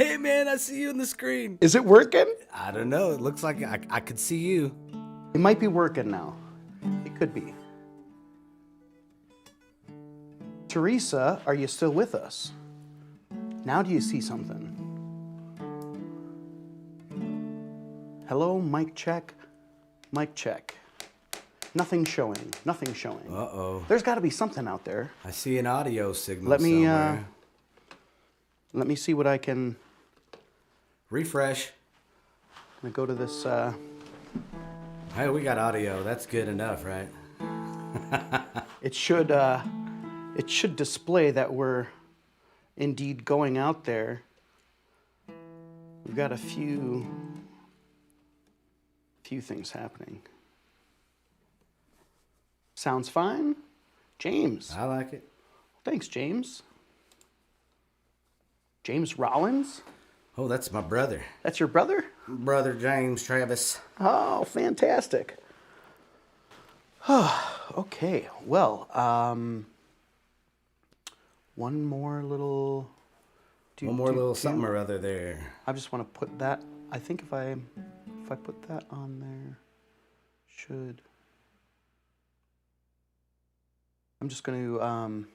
Hey, man, I see you on the screen. Is it working? I don't know. It looks like I could see you. It might be working now. It could be. Teresa, are you still with us? Now do you see something? Hello, mic check. Mic check. Nothing showing. Nothing showing. Uh-oh. There's got to be something out there. I see an audio signal Let me somewhere. let me see what I can. Refresh. I'm gonna go to this. Hey, we got audio. That's good enough, right? It should display that we're indeed going out there. We've got a few things happening. Sounds fine. James. I like it. Thanks, James. James Rollins? Oh, that's my brother. That's your brother? Brother James Travis. Oh, fantastic. Okay, well, one more little... something or other there. I just want to put that, I think if I put that on there, I'm just going to,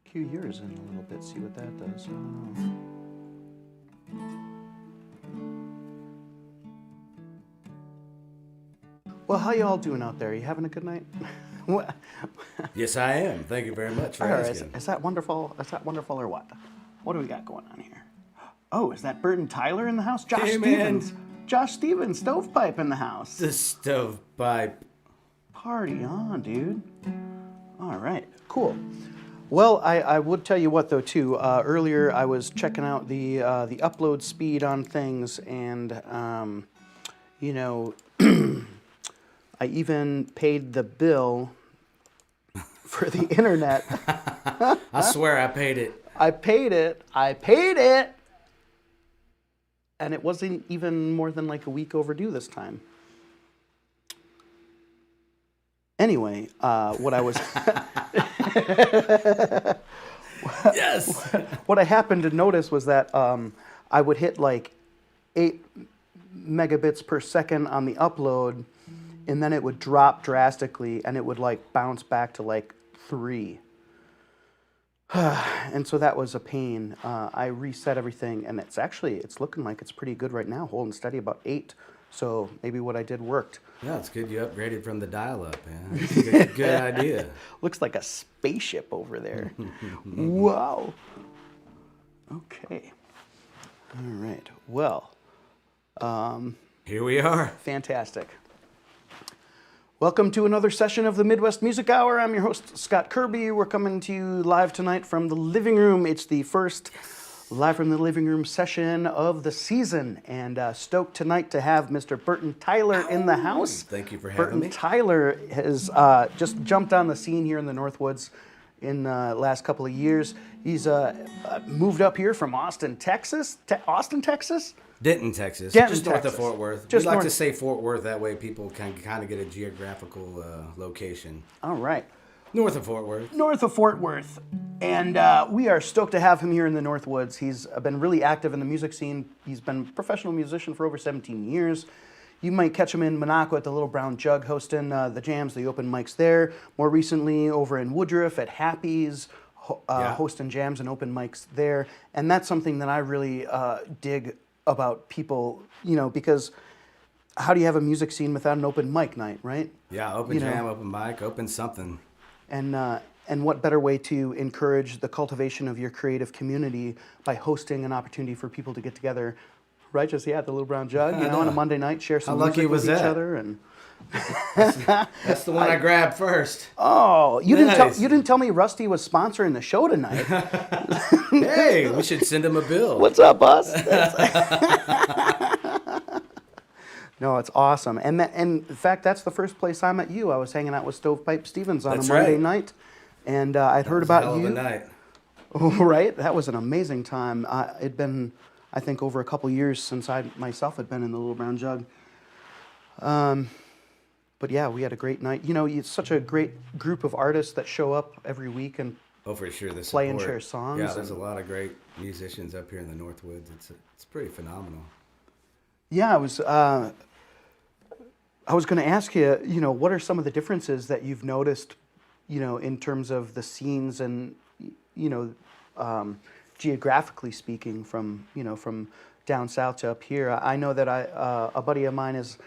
cue yours in a little bit, see what that does. Well, how you all doing out there? You having a good night? Yes, I am. Thank you very much for asking. Is that wonderful? Is that wonderful or what? What do we got going on here? Oh, is that Burton Tyler in the house? Josh Stevens. Josh Stevens, Stovepipe in the house. The Stovepipe. Party on, dude. All right, cool. Well, I would tell you what, though, too. Earlier, I was checking out the upload speed on things, and, you know, I even paid the bill for the internet. I swear I paid it. I paid it! And it wasn't even more than like a week overdue this time. Anyway, what I was... Yes! What I happened to notice was that I would hit like 8 megabits per second on the upload, and then it would drop drastically, and it would like bounce back to like 3. And so that was a pain. I reset everything, and it's looking like it's pretty good right now, holding steady about 8. So maybe what I did worked. Yeah, it's good you upgraded from the dial-up, man. It's a good idea. Looks like a spaceship over there. Wow. Okay. All right. Well. Here we are. Fantastic. Welcome to another session of the Midwest Music Hour. I'm your host, Scott Kirby. We're coming to you live tonight from the living room. It's the first live from the living room session of the season, and stoked tonight to have Mr. Burton Tyler in the house. Thank you for having me. Burton Tyler has just jumped on the scene here in the Northwoods in the last couple of years. He's moved up here from Austin, Texas? Denton, Texas. Denton, just north Texas. of Fort Worth. Just we like north- to say Fort Worth, that way people can kind of get a geographical location. All right. North of Fort Worth. North of Fort Worth. And we are stoked to have him here in the Northwoods. He's been really active in the music scene. He's been a professional musician for over 17 years. You might catch him in Minocqua at the Little Brown Jug hosting the jams, the open mics there. More recently over in Woodruff at Happy's, hosting jams and open mics there. And that's something that I really dig about people, you know, because how do you have a music scene without an open mic night, right? Yeah, open jam, open mic, open something. And what better way to encourage the cultivation of your creative community by hosting an opportunity for people to get together, right? Just at the Little Brown Jug, you know, on a Monday night, share some music with each other, and that's the one I grabbed first. Oh, you didn't tell me Rusty was sponsoring the show tonight. Hey, we should send him a bill. What's up, us? No, it's awesome. And in fact, that's the first place I met you. I was hanging out with Stovepipe Stevens on a Monday night, and I'd heard about you. That was a hell of a night. Oh, right? That was an amazing time. It'd been, I think, over a couple years since I myself had been in the Little Brown Jug. but yeah, we had a great night. You know, it's such a great group of artists that show up every week and Oh, for sure. The play and support. share songs. Yeah, there's a lot of great musicians up here in the Northwoods. It's pretty phenomenal. Yeah, I was going to ask you, you know, what are some of the differences that you've noticed, you know, in terms of the scenes and, you know, geographically speaking, from, you know, from down south to up here. I know that a buddy of mine has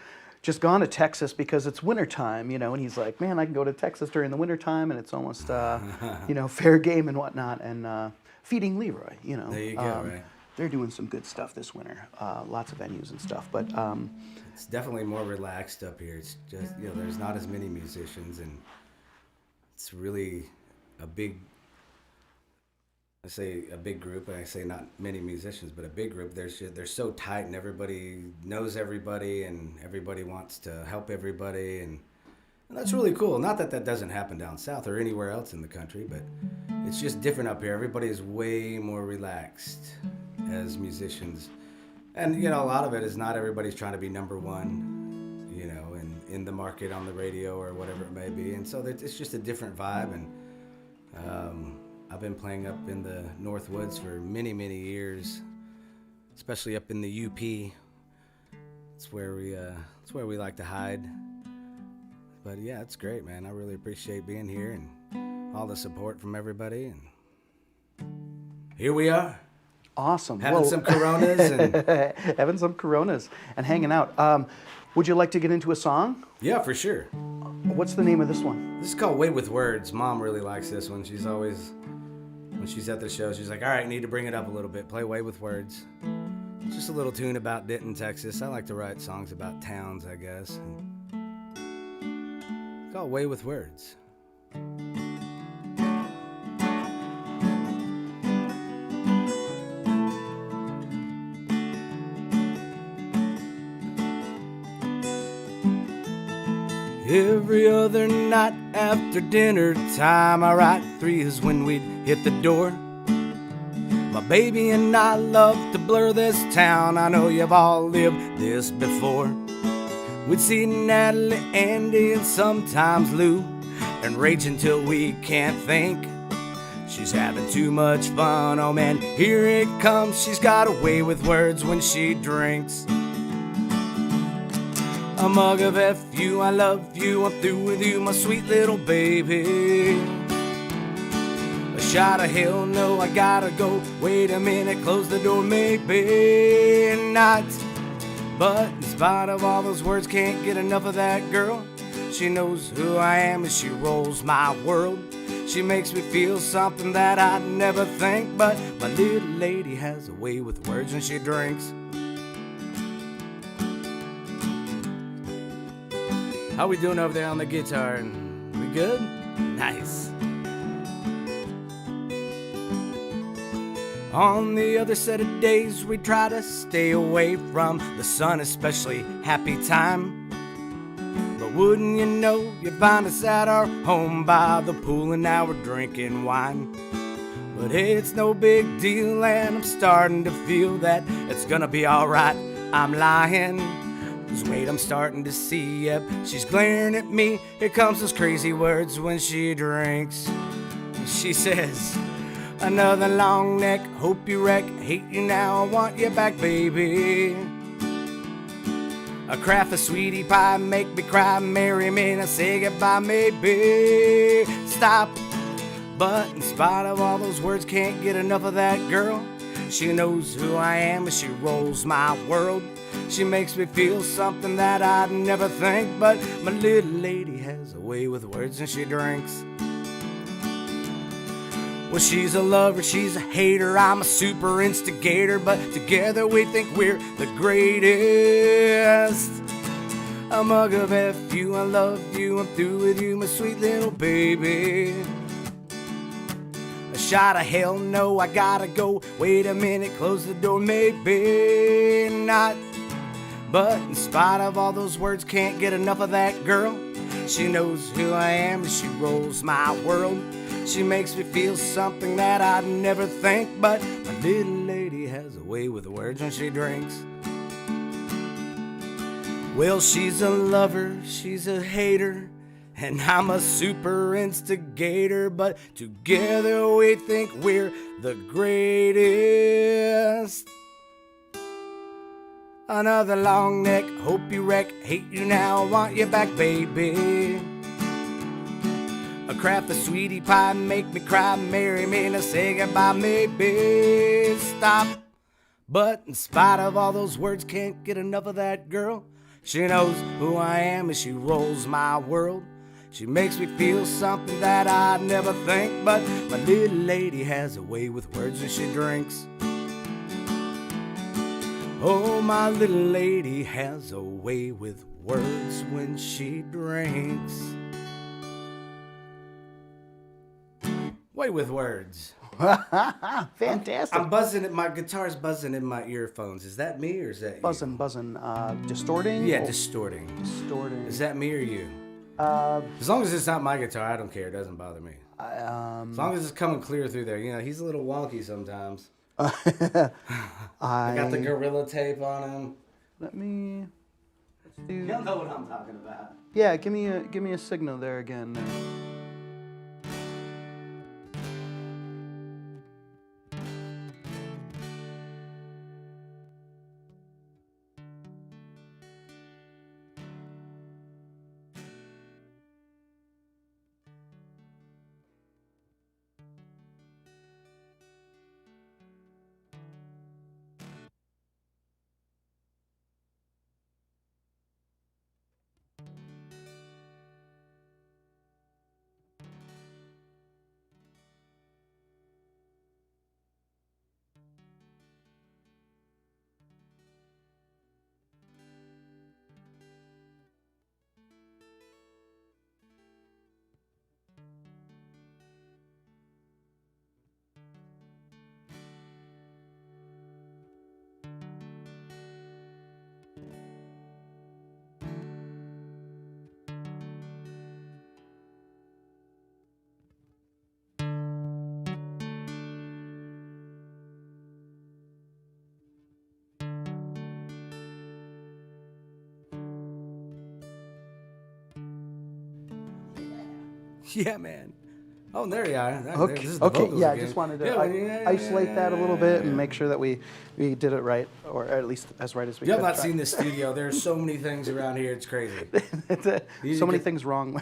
just gone to Texas because it's wintertime, you know, and he's like, man, I can go to Texas during the wintertime and it's almost, you know, fair game and whatnot. And Feeding Leroy, you know. There you go, right. They're doing some good stuff this winter, lots of venues and stuff. But it's definitely more relaxed up here. It's just, you know, there's not as many musicians, and it's really a big, I say a big group, and I say not many musicians, but a big group. They're so tight, and everybody knows everybody, and everybody wants to help everybody, and that's really cool. Not that that doesn't happen down south or anywhere else in the country, but it's just different up here. Everybody is way more relaxed as musicians, and you know, a lot of it is not everybody's trying to be number one, you know, in the market on the radio or whatever it may be, and so it's just a different vibe. And I've been playing up in the Northwoods for many, many years, especially up in the UP. It's where we like to hide. But yeah, it's great, man. I really appreciate being here and all the support from everybody. And here we are. Awesome. Having some Coronas and having some Coronas and hanging out. Would you like to get into a song? Yeah, for sure. What's the name of this one? This is called Way with Words. Mom really likes this one. She's always, when she's at the show, she's like, all right, need to bring it up a little bit. Play Way with Words. It's just a little tune about Denton, Texas. I like to write songs about towns, I guess. It's called Way with Words. Every other night after dinner time, I write threes when we'd hit the door. My baby and I love to blur this town. I know you've all lived this before. We'd see Natalie, Andy, and sometimes Lou, and rage until we can't think. She's having too much fun, oh man, here it comes. She's got a way with words when she drinks. A mug of F-U, I love you, I'm through with you, my sweet little baby. A shot of hell no, I gotta go. Wait a minute, close the door, maybe not. But in spite of all those words, can't get enough of that girl. She knows who I am and she rolls my world. She makes me feel something that I'd never think. But my little lady has a way with words when she drinks. How we doing over there on the guitar? We good? Nice. On the other set of days, we try to stay away from the sun, especially happy time. But wouldn't you know, you find us at our home by the pool, and now we're drinking wine. But hey, it's no big deal, and I'm starting to feel that it's gonna be alright. I'm lying. 'Cause wait, I'm starting to see, yep, she's glaring at me. Here comes those crazy words when she drinks. She says, another long neck, hope you wreck, hate you now, I want you back, baby. A craft of sweetie pie, make me cry, marry me, now say goodbye, maybe. Stop. But in spite of all those words, can't get enough of that girl. She knows who I am and she rolls my world. She makes me feel something that I'd never think. But my little lady has a way with words and she drinks. Well, she's a lover, she's a hater, I'm a super instigator, but together we think we're the greatest. A mug of F-U, I love you, I'm through with you, my sweet little baby. A shot of hell no, I gotta go. Wait a minute, close the door, maybe not. But in spite of all those words, can't get enough of that girl. She knows who I am and she rolls my world. She makes me feel something that I'd never think. But my little lady has a way with words when she drinks. Well, she's a lover, she's a hater, and I'm a super instigator, but together we think we're the greatest. Another long neck, hope you wreck, hate you now, want you back, baby. A craft of sweetie pie, make me cry, marry me, now say goodbye, maybe stop. But in spite of all those words, can't get enough of that girl. She knows who I am and she rolls my world. She makes me feel something that I'd never think, but my little lady has a way with words when she drinks. Oh, my little lady has a way with words when she drinks. Way with words. Fantastic. I'm buzzing it. My guitar's buzzing in my earphones. Is that me or is that you? Buzzing. Distorting? Yeah, distorting. Distorting. Is that me or you? As long as it's not my guitar, I don't care. It doesn't bother me. As long as it's coming clear through there. You know, he's a little wonky sometimes. I got the Gorilla tape on him. Let's do. You'll know what I'm talking about. Yeah, give me a signal there again. Yeah, man. Oh, there you are. Okay. This is the Okay. vocals Yeah, I again. just wanted to isolate that a little bit and make sure that we did it right, or at least as right as we You could. have not seen this studio. There's so many things around here. It's crazy. So many things wrong.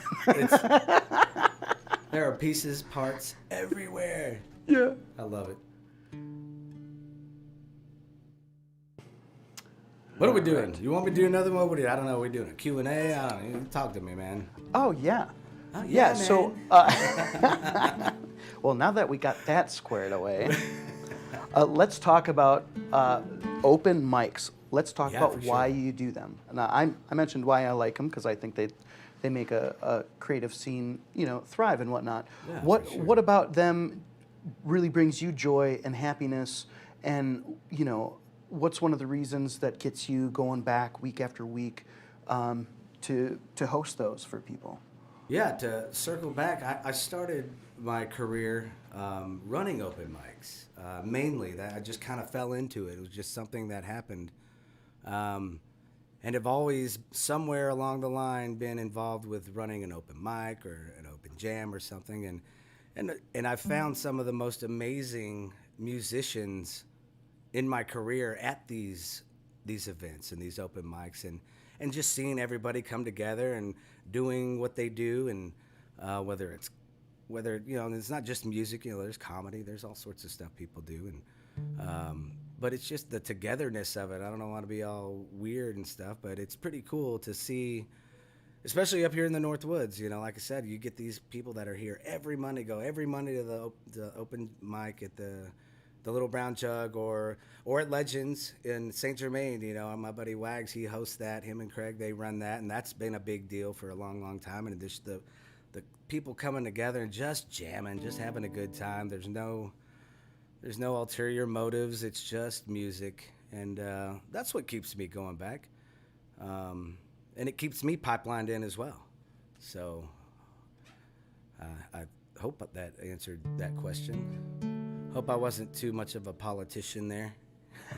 There are pieces, parts everywhere. Yeah. I love it. What are we doing? You want me to do another one? What are we doing? I don't know. We're doing a Q&A. I don't know. You talk to me, man. Oh yeah. Oh, Yeah. man. So, well, now that we got that squared away, let's talk about open mics. Let's talk about why you do them. Now, I mentioned why I like them because I think they make a creative scene, thrive and whatnot. Yeah, What about them really brings you joy and happiness, and what's one of the reasons that gets you going back week after week to host those for people? Yeah, to circle back, I started my career running open mics. Mainly, that I just kind of fell into it. It was just something that happened. And have always, somewhere along the line, been involved with running an open mic or an open jam or something. And I found some of the most amazing musicians in my career at these events and these open mics, and just seeing everybody come together and doing what they do, and whether it's not just music, there's comedy, there's all sorts of stuff people do, and but it's just the togetherness of it. I don't want to be all weird and stuff, but it's pretty cool to see, especially up here in the Northwoods. Like I said, you get these people that are here every Monday, go every Monday to the open mic at the Little Brown Jug or at Legends in St. Germain. My buddy Wags, he hosts that. Him and Craig, they run that, and that's been a big deal for a long, long time. And just the people coming together and just jamming, just having a good time. There's no ulterior motives. It's just music, and that's what keeps me going back. And it keeps me pipelined in as well. So I hope that answered that question. Hope I wasn't too much of a politician there.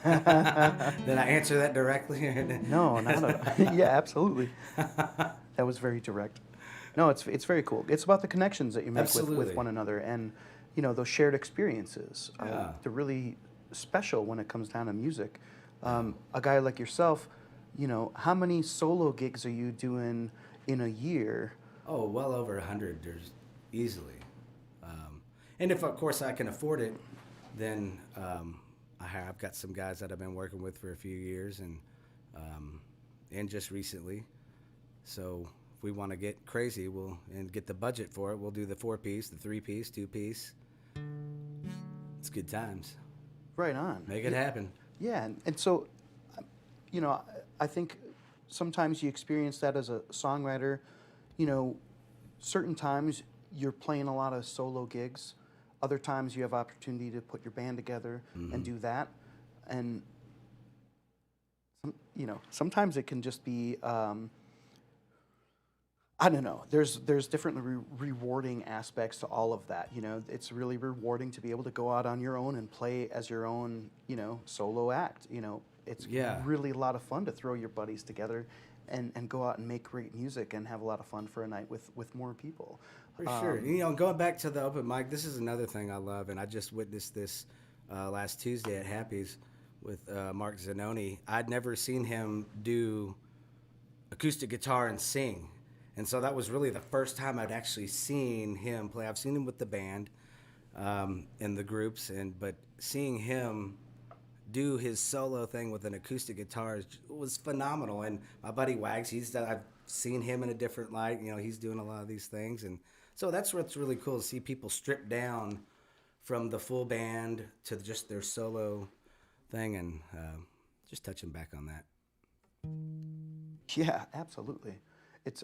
Did I answer that directly? No, not at all. Yeah, absolutely. That was very direct. No, it's very cool. It's about the connections that you make with Absolutely. one another, and those shared experiences. Yeah. They're really special when it comes down to music. A guy like yourself, how many solo gigs are you doing in a year? Oh, well over 100. There's easily. And if, of course, I can afford it, then I've got some guys that I've been working with for a few years and just recently. So if we want to get crazy, and get the budget for it, we'll do the 4-piece, the 3-piece, 2-piece. It's good times. Right on. Make it happen. Yeah, and so, I think sometimes you experience that as a songwriter. Certain times you're playing a lot of solo gigs. Other times you have opportunity to put your band together and do that. And, sometimes it can just be, I don't know. There's different rewarding aspects to all of that. It's really rewarding to be able to go out on your own and play as your own, solo act. It's really a lot of fun to throw your buddies together and go out and make great music and have a lot of fun for a night with more people. For sure. Going back to the open mic, this is another thing I love, and I just witnessed this last Tuesday at Happy's with Mark Zanoni. I'd never seen him do acoustic guitar and sing. And so that was really the first time I'd actually seen him play. I've seen him with the band in the groups, but seeing him do his solo thing with an acoustic guitar was phenomenal. And my buddy Wags, I've seen him in a different light. He's doing a lot of these things, and so that's what's really cool to see people strip down from the full band to just their solo thing, and just touching back on that. Yeah, absolutely. That's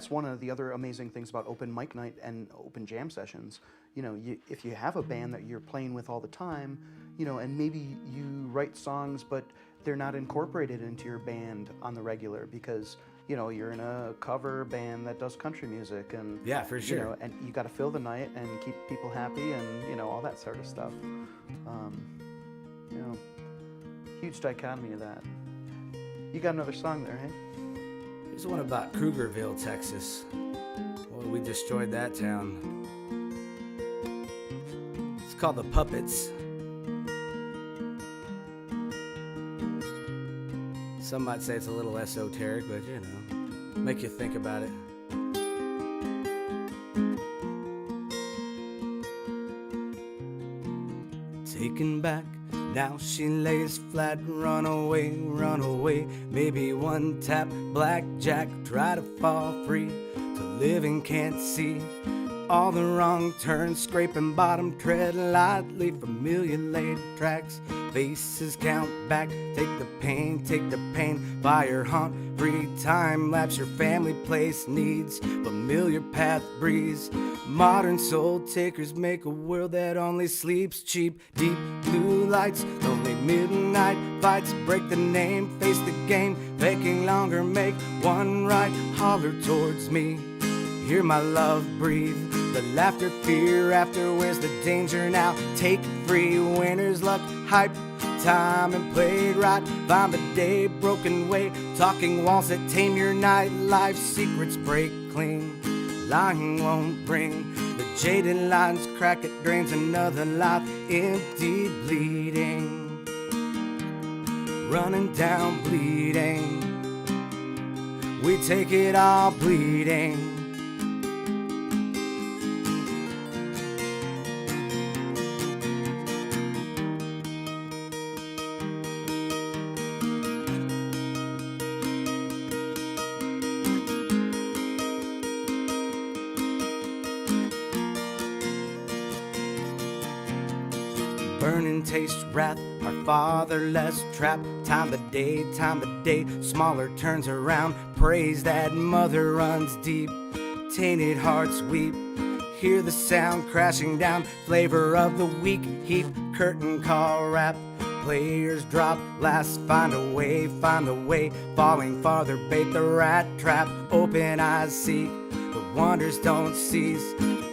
one of the other amazing things about open mic night and open jam sessions. If you have a band that you're playing with all the time, and maybe you write songs, but they're not incorporated into your band on the regular because you're in a cover band that does country music, and yeah, for sure, and you got to fill the night and keep people happy, and all that sort of stuff. Huge dichotomy of that. You got another song there, hey? There's one about Krugerville, Texas. Well, we destroyed that town. It's called The Puppets. Some might say it's a little esoteric, but make you think about it. Taken back, now she lays flat, run away, maybe one tap, blackjack, try to fall free, to live and can't see, all the wrong turns, scraping bottom, tread lightly, familiar laid tracks, faces count back, take the pain, fire haunt, free time lapse, your family place needs, familiar path breeze, modern soul takers make a world that only sleeps cheap, deep blue lights, lonely midnight fights, break the name, face the game, making longer, make one right, holler towards me, hear my love breathe, the laughter, fear after, where's the danger now, take free, winner's luck, hype, time and played right, find the day, broken way, talking walls that tame your night, life secrets break clean, lying won't bring, the jaded lines crack, it drains another life, empty, bleeding, running down, bleeding, we take it all, bleeding. Burning taste wrath, our fatherless trap, time the day, smaller turns around, praise that mother runs deep, tainted hearts weep, hear the sound crashing down, flavor of the weak heap, curtain call rap, players drop, last find a way, falling farther, bait the rat trap, open eyes seek, the wonders don't cease,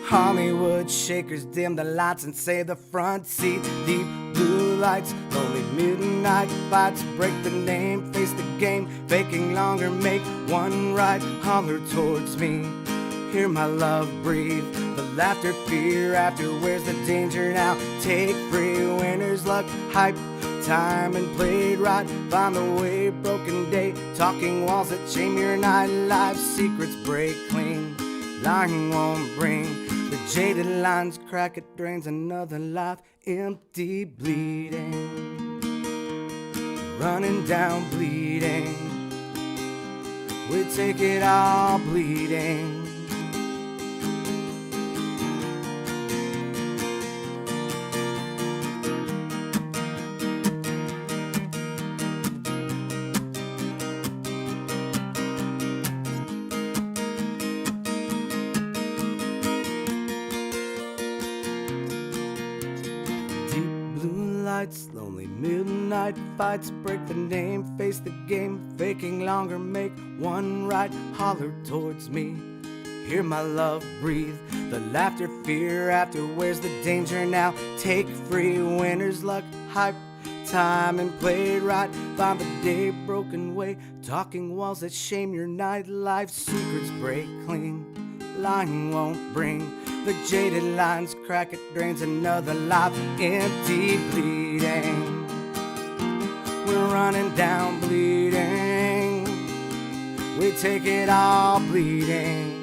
Hollywood shakers dim the lights and save the front seat, deep blue lights, lonely midnight fights, break the name, face the game, faking longer, make one right, holler towards me. Hear my love breathe, the laughter, fear after, where's the danger now? Take free, winner's luck, hype, time and played right, find the way, broken day, talking walls that shame your night, life secrets break clean, lying won't bring, the jaded lines crack, it drains another life, empty, bleeding, running down, bleeding, we take it all, bleeding. Lonely midnight fights, break the name, face the game, faking longer, make one right, holler towards me. Hear my love breathe, the laughter, fear after, where's the danger now? Take free, winner's luck, hype, time and played right, find the day, broken way, talking walls that shame your night, life secrets break clean, lying won't bring, the jaded lines crack, it drains another life, empty, bleeding, we're running down, bleeding, we take it all, bleeding.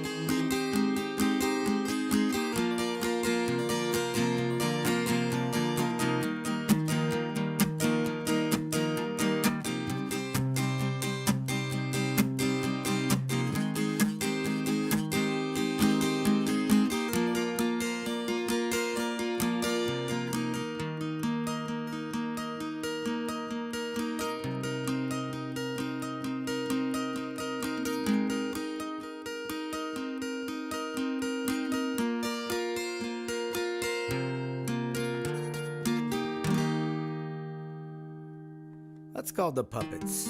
That's called The Puppets.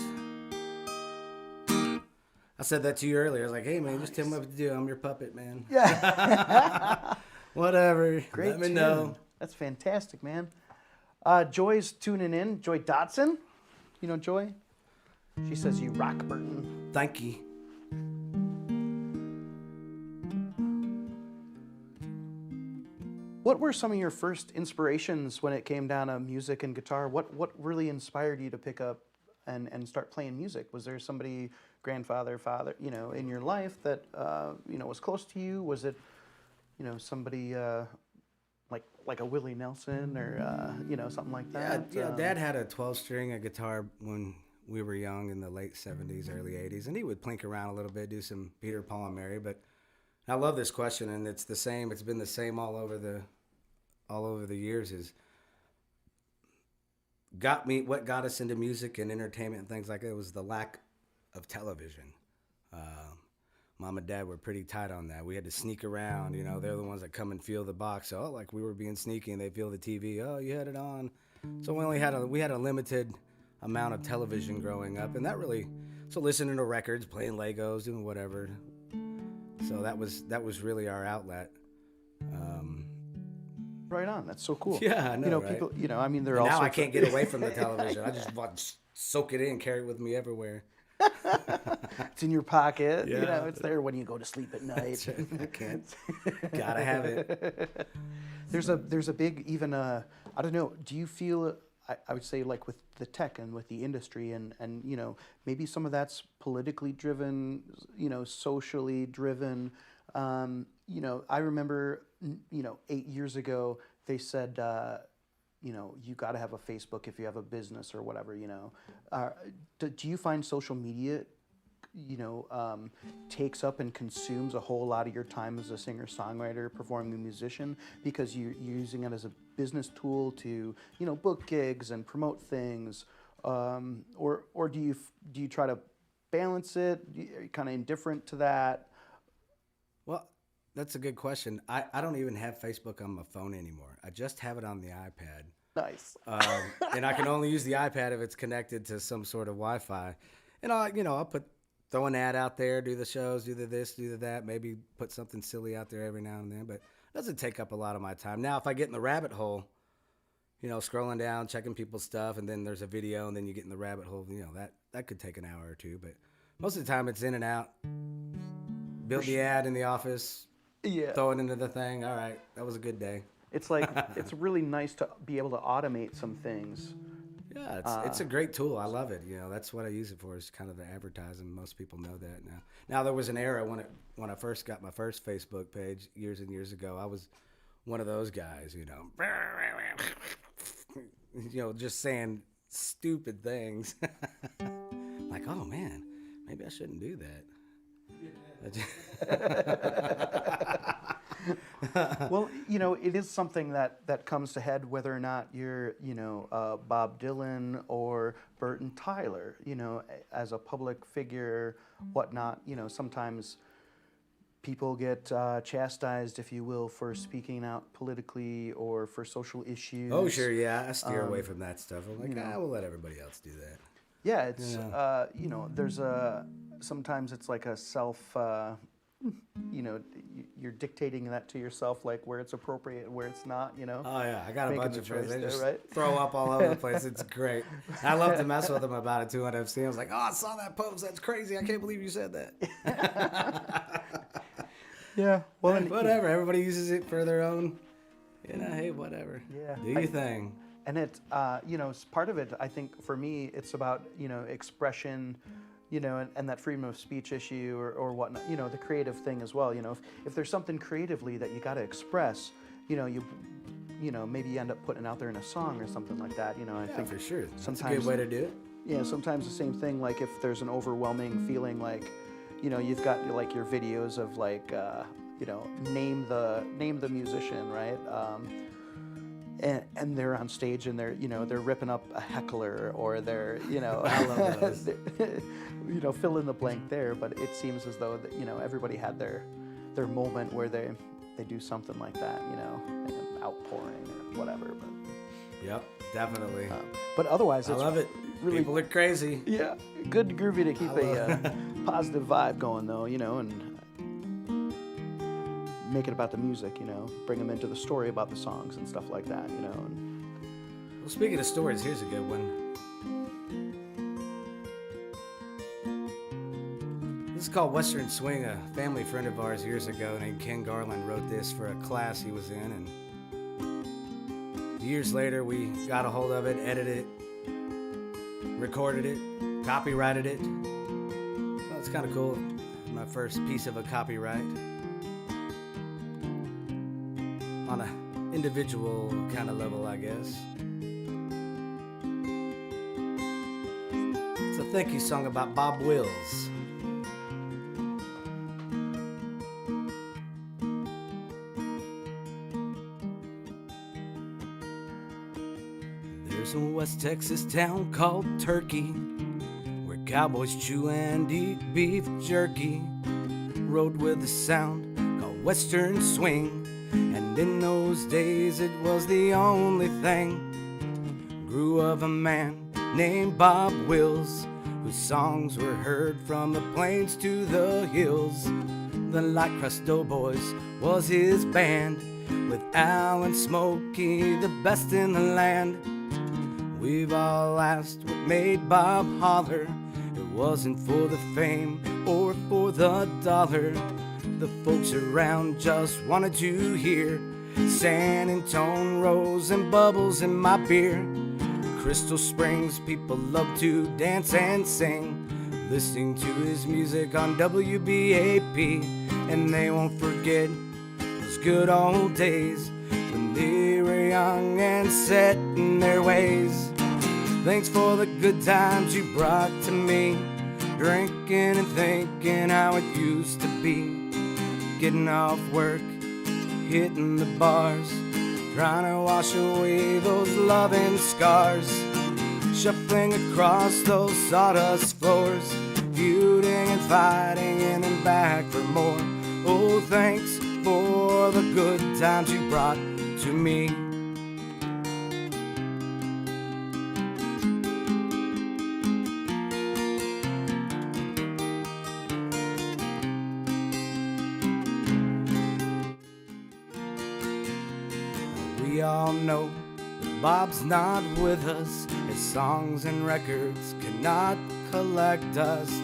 I said that to you earlier. I was like, hey, man, just tell me what to do. I'm your puppet, man. Yeah. Whatever. Great Let me tune. know. That's fantastic, man. Joy's tuning in. Joy Dotson. You know Joy? She says you rock, Burton. Thank you. What were some of your first inspirations when it came down to music and guitar? What really inspired you to pick up and start playing music? Was there somebody, grandfather, father, in your life that was close to you? Was it, somebody like a Willie Nelson or something like that? Yeah. Dad had a 12-string guitar when we were young in the late 70s, early 80s, and he would plink around a little bit, do some Peter, Paul, and Mary. But I love this question, and it's the same. It's been the same all over the years. Is what got us into music and entertainment and things like that was the lack of television. Mom and Dad were pretty tight on that. We had to sneak around. They're the ones that come and feel the box. Oh, like we were being sneaky, and they feel the TV. Oh, you had it on. So we had a limited amount of television growing up, and that really, so listening to records, playing Legos, doing whatever. So that was really our outlet. Right on. That's so cool. Yeah, I know, right? People. They're And all. now I can't get away from the television. I just want to soak it in, carry it with me everywhere. It's in your pocket. Yeah. It's there when you go to sleep at night. I can't. Gotta have it. There's a big even I don't know. Do you feel? I would say like with the tech and with the industry and maybe some of that's politically driven, socially driven. I remember 8 years ago they said you got to have a Facebook if you have a business or whatever. Do you find social media takes up and consumes a whole lot of your time as a singer-songwriter, performing musician, because you're using it as a business tool to, book gigs and promote things, or do you try to balance it? Are you kind of indifferent to that? Well, that's a good question. I don't even have Facebook on my phone anymore. I just have it on the iPad. Nice. And I can only use the iPad if it's connected to some sort of Wi-Fi. And I'll throw an ad out there, do the shows, do the this, do the that, maybe put something silly out there every now and then, but it doesn't take up a lot of my time. Now, if I get in the rabbit hole scrolling down, checking people's stuff, and then there's a video, and then you get in the rabbit hole. That could take an hour or two, but most of the time it's in and out. Build the ad in the office, Yeah. throw it into the thing. All right, that was a good day. It's like it's really nice to be able to automate some things. Yeah, it's a great tool. I love it. That's what I use it for, is kind of the advertising. Most people know that now. Now, there was an era when I first got my first Facebook page years and years ago. I was one of those guys, just saying stupid things. Like, oh man, maybe I shouldn't do that. Well, it is something that comes to head whether or not you're, Bob Dylan or Burton Tyler, as a public figure, whatnot. Sometimes people get chastised, if you will, for speaking out politically or for social issues. Oh, sure, yeah. I steer away from that stuff. I'm like, we'll let everybody else do that. Yeah, it's, there's sometimes it's like a self, you're dictating that to yourself, like where it's appropriate and where it's not, Oh, yeah. I got a Making bunch the of friends. They choice just there, right? throw up all over the place. It's great. I love to mess with them about it, too. When I've seen I was like, oh, I saw that post. That's crazy. I can't believe you said that. Yeah. Well, Hey, whatever. Everybody uses it for their own, hey, whatever. Yeah. Do your thing. And it, part of it, I think, for me, it's about, expression, and that freedom of speech issue or whatnot, the creative thing as well. If there's something creatively that you got to express, maybe you end up putting it out there in a song or something like that. I think for sure. That's sometimes, a good way to do it. Yeah, sometimes the same thing, like if there's an overwhelming feeling, like, you've got like your videos of like, name the musician, right? And they're on stage and they're ripping up a heckler, or they're I love those. Fill in the blank there. But it seems as though that everybody had their moment where they do something like that, an outpouring or whatever. But Yep, definitely. but otherwise, I it's love it. really, People are crazy. yeah, good groovy to keep a positive vibe going though, and make it about the music, bring them into the story about the songs and stuff like that, And Well, speaking of stories, here's a good one. This is called Western Swing. A family friend of ours years ago named Ken Garland wrote this for a class he was in, and years later we got a hold of it, edited it, recorded it, copyrighted it. So that's kind of cool. My first piece of a copyright on an individual kind of level, I guess. It's a thank you song about Bob Wills. There's a West Texas town called Turkey, where cowboys chew and eat beef jerky. Rode with a sound called Western Swing, and in those days it was the only thing. Grew of a man named Bob Wills, whose songs were heard from the plains to the hills. The Light Crust Doughboys was his band, with Al and Smokey, the best in the land. We've all asked what made Bob holler. It wasn't for the fame or for the dollar. The folks around just wanted to hear San Antone Rose and bubbles in my beer. Crystal Springs, people love to dance and sing, listening to his music on WBAP. And they won't forget those good old days when they were young and set in their ways. Thanks for the good times you brought to me, drinking and thinking how it used to be. Getting off work, hitting the bars, trying to wash away those loving scars. Shuffling across those sawdust floors, feuding and fighting and then back for more. Oh, thanks for the good times you brought to me. We all know that Bob's not with us. His songs and records cannot collect dust,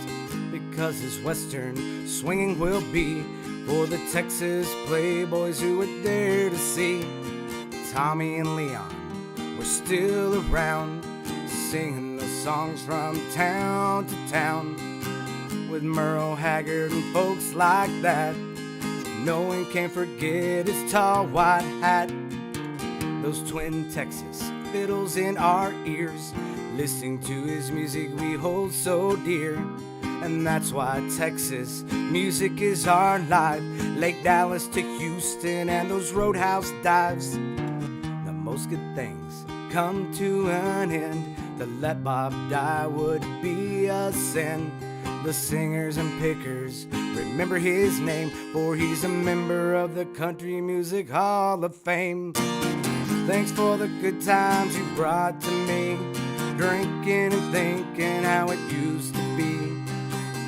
because his western swinging will be for the Texas playboys who would dare to see. Tommy and Leon were still around, singing the songs from town to town. With Merle Haggard and folks like that, no one can forget his tall white hat. Those twin Texas fiddles in our ears, listening to his music we hold so dear. And that's why Texas music is our life. Lake Dallas to Houston and those roadhouse dives. The most good things come to an end. To let Bob die would be a sin. The singers and pickers remember his name, for he's a member of the Country Music Hall of Fame. Thanks for the good times you brought to me, drinking and thinking how it used to be.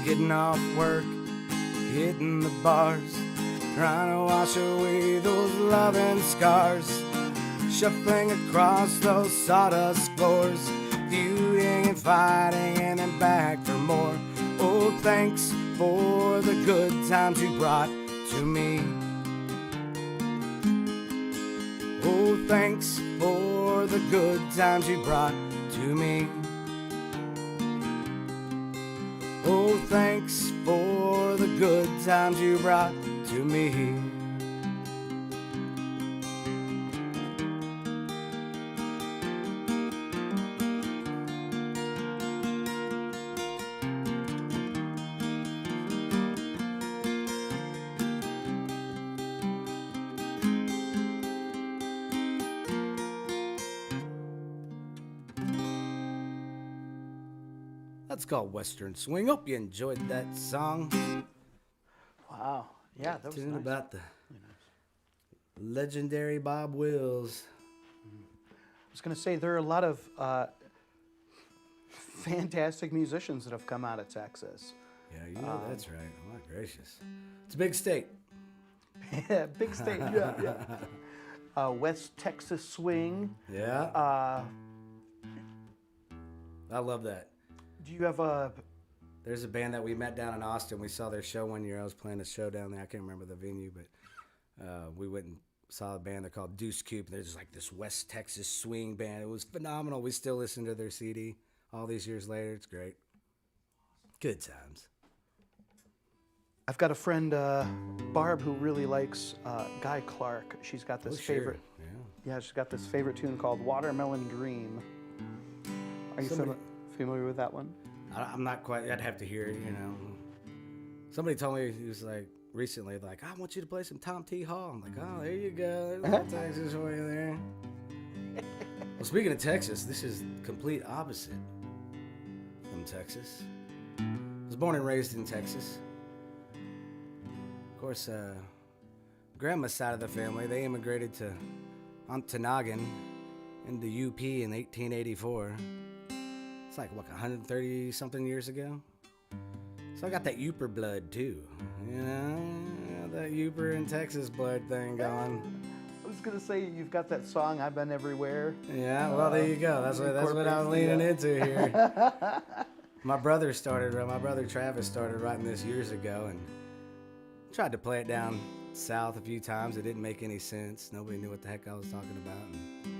Getting off work, hitting the bars, trying to wash away those loving scars. Shuffling across those sawdust floors, feuding and fighting and then back for more. Oh, thanks for the good times you brought to me. Oh, thanks for the good times you brought to me. Oh, thanks for the good times you brought to me. That's called Western Swing. Hope you enjoyed that song. Wow. Yeah, that was Tune nice. about the legendary Bob Wills. I was going to say there are a lot of fantastic musicians that have come out of Texas. Yeah, you know that's right. Oh, my gracious. It's a big state. Yeah, big state. Yeah. West Texas swing. Yeah. I love that. Do you have a... There's a band that we met down in Austin. We saw their show one year. I was playing a show down there. I can't remember the venue, but we went and saw a band. They're called Deuce Coupe. They're just like this West Texas swing band. It was phenomenal. We still listen to their CD all these years later. It's great. Good times. I've got a friend, Barb, who really likes Guy Clark. She's got this favorite... Yeah, she's got this favorite tune called Watermelon Dream. Are you familiar with that one? I'm not quite. I'd have to hear it, you know. Somebody told me, he was like, recently, like, I want you to play some Tom T. Hall. I'm like, oh, there you go. There's a little Texas for you there. Well, speaking of Texas, this is complete opposite from Texas. I was born and raised in Texas. Of course, grandma's side of the family, they immigrated to Ontonagon in the UP in 1884. It's like, what, 130 something years ago? So I got that Uper blood too, you know, that Uper and Texas blood thing going. I was gonna say you've got that song "I've Been Everywhere." Yeah, well there you go. That's what I was leaning into here. My brother Travis started writing this years ago, and tried to play it down south a few times. It didn't make any sense. Nobody knew what the heck I was talking about.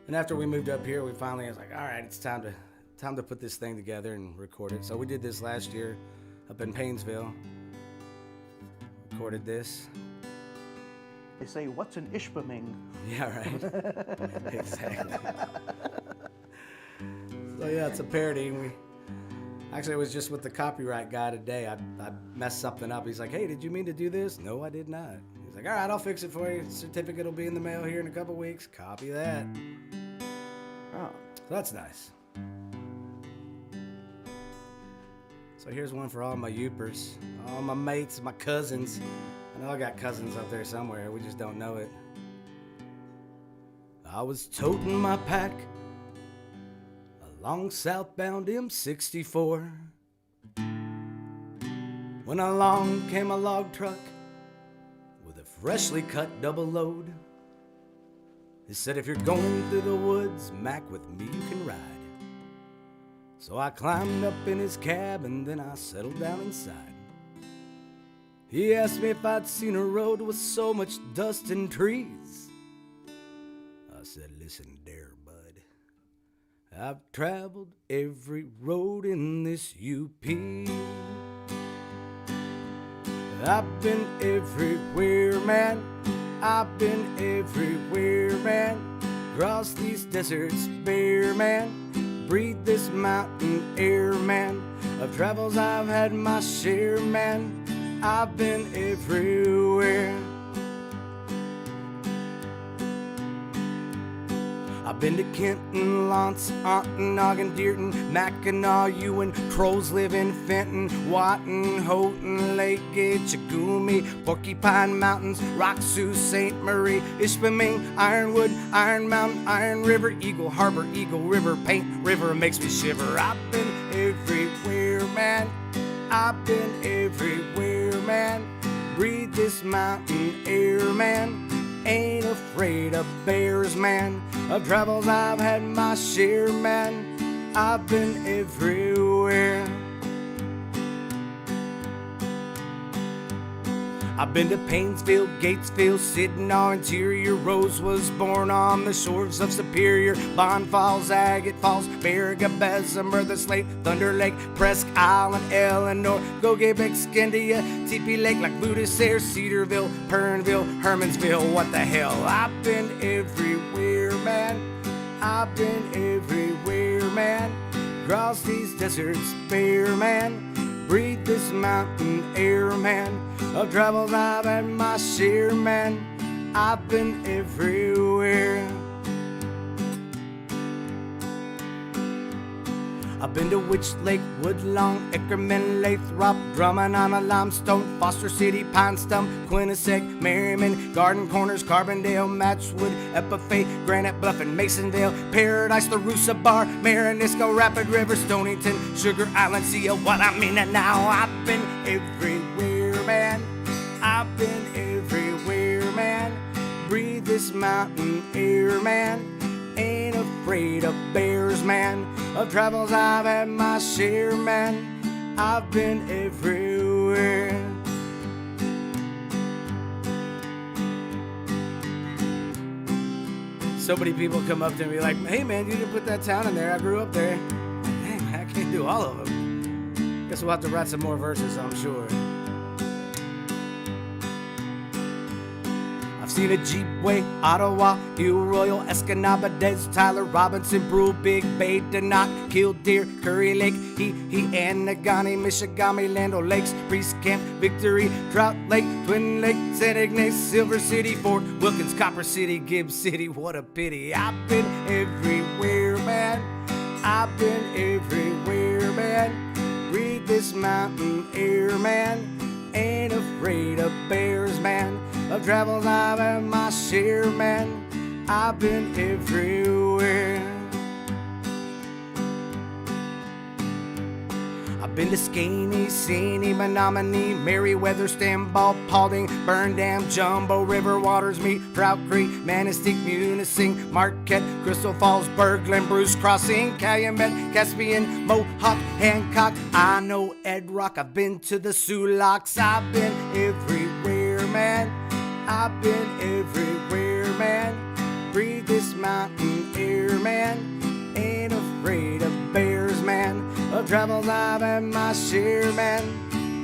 And after we moved up here, we finally was like, all right, it's time to put this thing together and record it. So we did this last year up in Paynesville. Recorded this. They say, "What's an ishpeming?" Yeah, right. Exactly. So yeah, it's a parody. Actually, it was just with the copyright guy today. I messed something up. He's like, hey, did you mean to do this? No, I did not. He's like, all right, I'll fix it for you. Certificate will be in the mail here in a couple weeks. Copy that. Oh. So that's nice. So here's one for all my Upers, all my mates, my cousins. I know I got cousins up there somewhere. We just don't know it. I was toting my pack along southbound M64 when along came a log truck with a freshly cut double load. He said, if you're going through the woods, Mac, with me you can ride. So I climbed up in his cab and then I settled down inside. He asked me if I'd seen a road with so much dust and trees. I said, listen there, bud. I've traveled every road in this UP. I've been everywhere, man. I've been everywhere, man. Cross these deserts bare, man. Breathe this mountain air, man. Of travels I've had my share, man. I've been everywhere. I've been to Kenton, Lance, Ontonagon, Dearton, Mackinac, Ewan, Crows live in Fenton, Watton, Houghton, Lake Gate, Chagumi, Porcupine Mountains, Rock Sioux, St. Marie, Ishpeming, Ironwood, Iron Mountain, Iron River, Eagle Harbor, Eagle River, Paint River makes me shiver. I've been everywhere, man. I've been everywhere, man. Breathe this mountain air, man. Ain't afraid of bears, man. Of travels I've had my share, man. I've been everywhere. I've been to Painesville, Gatesville, Sydenham, Interior, Rose was born on the shores of Superior, Bond Falls, Agate Falls, Baraga, Bessemer, the Slate, Thunder Lake, Presque Island, Eleanor, Gogebic, Scandia, Teepee Lake, like Buddhist Air, Cedarville, Pernville, Hermansville, what the hell? I've been everywhere, man. I've been everywhere, man. Cross these deserts bare, man. Breathe this mountain air, man. Of travels I've had my share, man. I've been everywhere. I've been to Witch Lake, Woodlawn, Eckerman, Lathrop, Drummond on a Limestone, Foster City, Pine Stump, Quinnipiac, Merriman, Garden Corners, Carbondale, Matchwood, Epiphay, Granite Bluff, and Masonville, Paradise, LaRussa Bar, Marinisco, Rapid River, Stonington, Sugar Island. See what I mean? And now I've been everywhere, man. I've been everywhere, man. Breathe this mountain air, man. Ain't afraid of bears, man. Of travels I've had my share, man. I've been everywhere. So many people come up to me like, hey man, you didn't put that town in there. I grew up there. Dang, I can't do all of them. Guess we'll have to write some more verses, I'm sure. Seen a Jeepway, Ottawa, Eau Royal, Escanaba, Des, Tyler, Robinson, Brule, Big Bay, Denock, Killdeer, Curry Lake, He, Anagani, Michigami, Lando Lakes, Priest Camp, Victory, Trout Lake, Twin Lake, St. Ignace, Silver City, Fort Wilkins, Copper City, Gibbs City. What a pity. I've been everywhere, man. I've been everywhere, man. Breathe this mountain air, man. Ain't afraid of bears, man. Of travels I've had my share, man. I've been everywhere. I've been to Skaney, Saney, Menominee, Merriweather, Stamball, Paulding, Burn Dam, Jumbo River, Waters Meet, Trout Creek, Manistique, Munising, Marquette, Crystal Falls, Berglund, Bruce Crossing, Calumet, Caspian, Mohawk, Hancock. I know Ed Rock. I've been to the Sulaks. I've been everywhere, man. I've been everywhere, man. Breathe this mountain air, man. Ain't afraid of bears, man. Of travels I've had my share, man.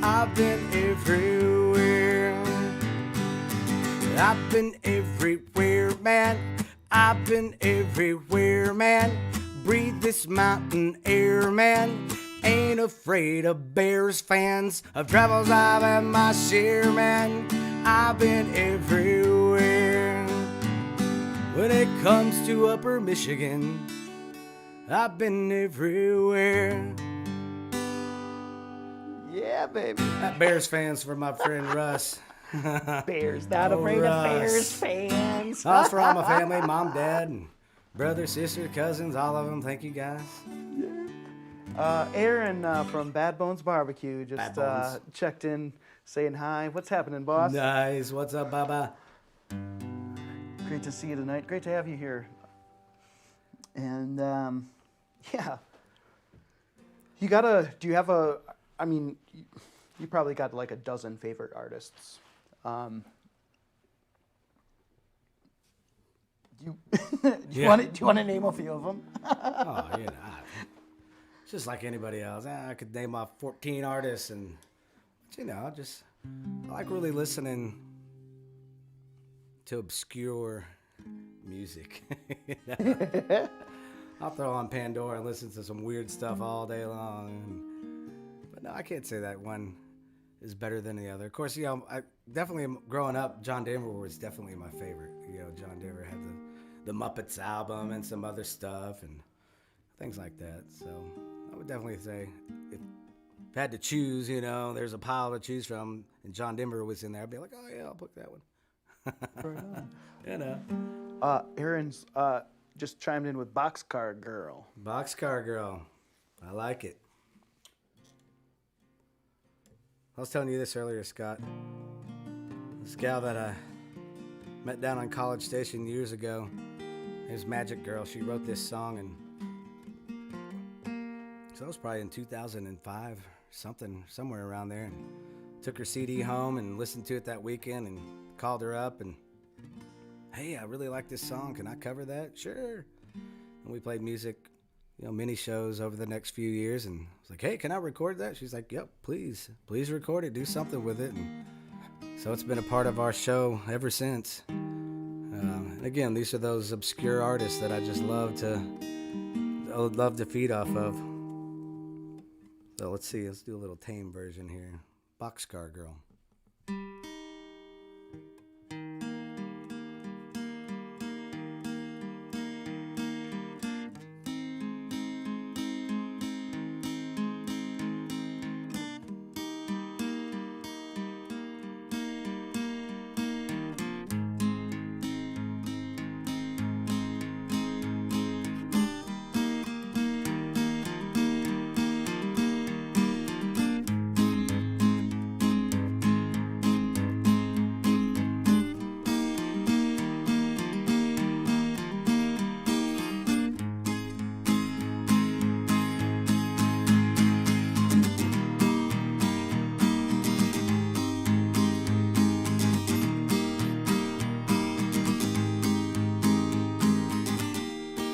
I've been everywhere. I've been everywhere, man. I've been everywhere, man. Breathe this mountain air, man. Ain't afraid of bears, fans. Of travels I've had my share, man. I've been everywhere. When it comes to Upper Michigan, I've been everywhere. Yeah, baby. That Bears fans for my friend Russ. Bears, not afraid of Bears fans. That's for all my family, mom, dad, and brother, sister, cousins, all of them. Thank you guys. Aaron from Bad Bones Barbecue just Bad Bones. checked in saying hi. What's happening, boss? Nice. What's up, Baba? Great to see you tonight. Great to have you here. And yeah, do you have I mean, you probably got like a dozen favorite artists. Do you want to name a few of them? Oh, it's just like anybody else. I could name off 14 artists, and I like really listening to obscure music. I'll throw on Pandora and listen to some weird stuff all day long. But no, I can't say that one is better than the other. Of course, I definitely, growing up, John Denver was definitely my favorite. John Denver had the Muppets album and some other stuff and things like that. So I would definitely say if I had to choose, there's a pile to choose from, and John Denver was in there, I'd be like, oh yeah, I'll pick that one. Right on. Aaron's just chimed in with Boxcar Girl. Boxcar Girl. I like it. I was telling you this earlier, Scott. This gal that I met down on College Station years ago, it was Magic Girl. She wrote this song, and so that was probably in 2005, somewhere around there. And took her CD home and listened to it that weekend and called her up and, hey, I really like this song. Can I cover that? Sure. And we played music, mini shows over the next few years. And I was like, hey, can I record that? She's like, yep, please record it. Do something with it. And so it's been a part of our show ever since. And again, these are those obscure artists that I just love to feed off of. So let's see. Let's do a little tame version here. Boxcar Girl.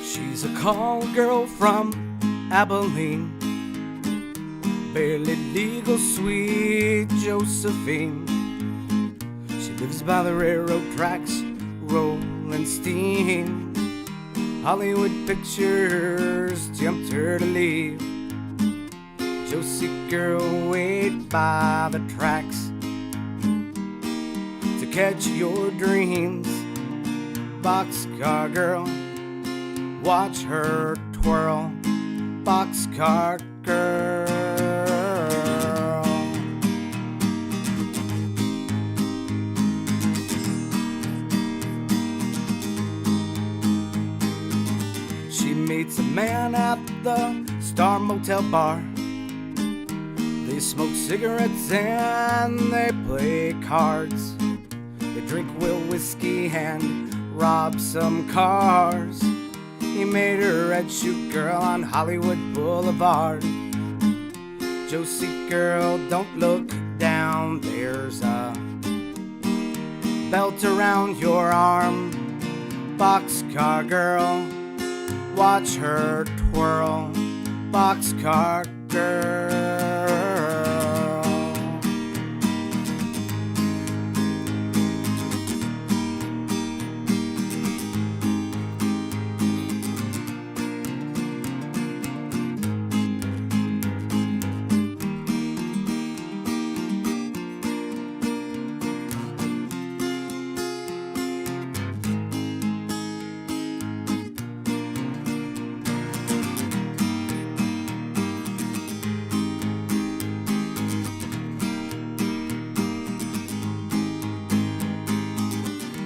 She's a call girl from Abilene, barely legal, sweet Josephine. She lives by the railroad tracks, rolling steam. Hollywood pictures tempted her to leave. Josie girl, wait by the tracks to catch your dreams. Boxcar girl, watch her twirl. Boxcar Girl. She meets a man at the Star Motel bar. They smoke cigarettes and they play cards. They drink Will whiskey and rob some cars. He made her red shoe girl on Hollywood Boulevard. Josie girl, don't look down. There's a belt around your arm. Boxcar girl, watch her twirl. Boxcar Girl.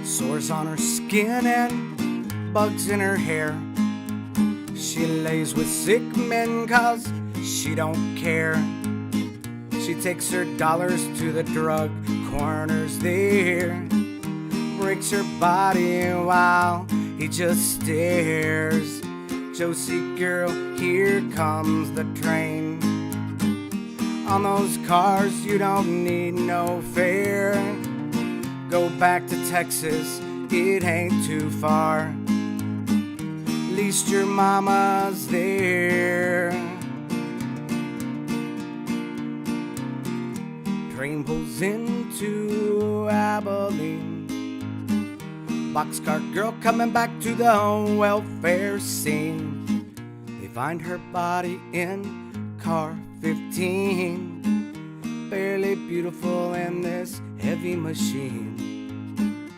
Sores on her skin and bugs in her hair. She lays with sick men 'cause she don't care. She takes her dollars to the drug corners there. breaks her body while he just stares. Josie girl, here comes the train. On those cars, you don't need no fare. Go back to Texas, it ain't too far. At least your mama's there. Train pulls into Abilene. Boxcar girl coming back to the welfare scene. They find her body in car 15. Barely beautiful in this heavy machine.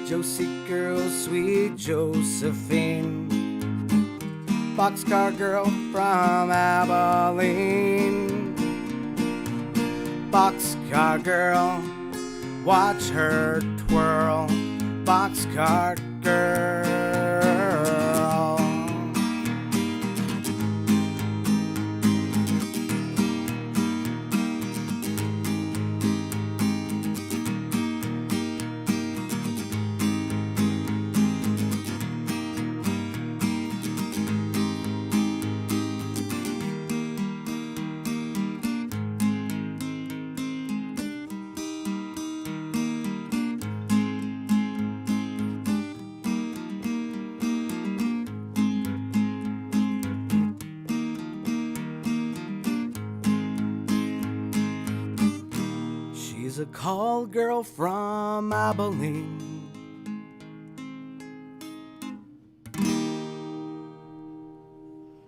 Josie girl, sweet Josephine. Boxcar girl from Abilene. Boxcar girl, watch her twirl. Boxcar girl. She's a call girl from Abilene.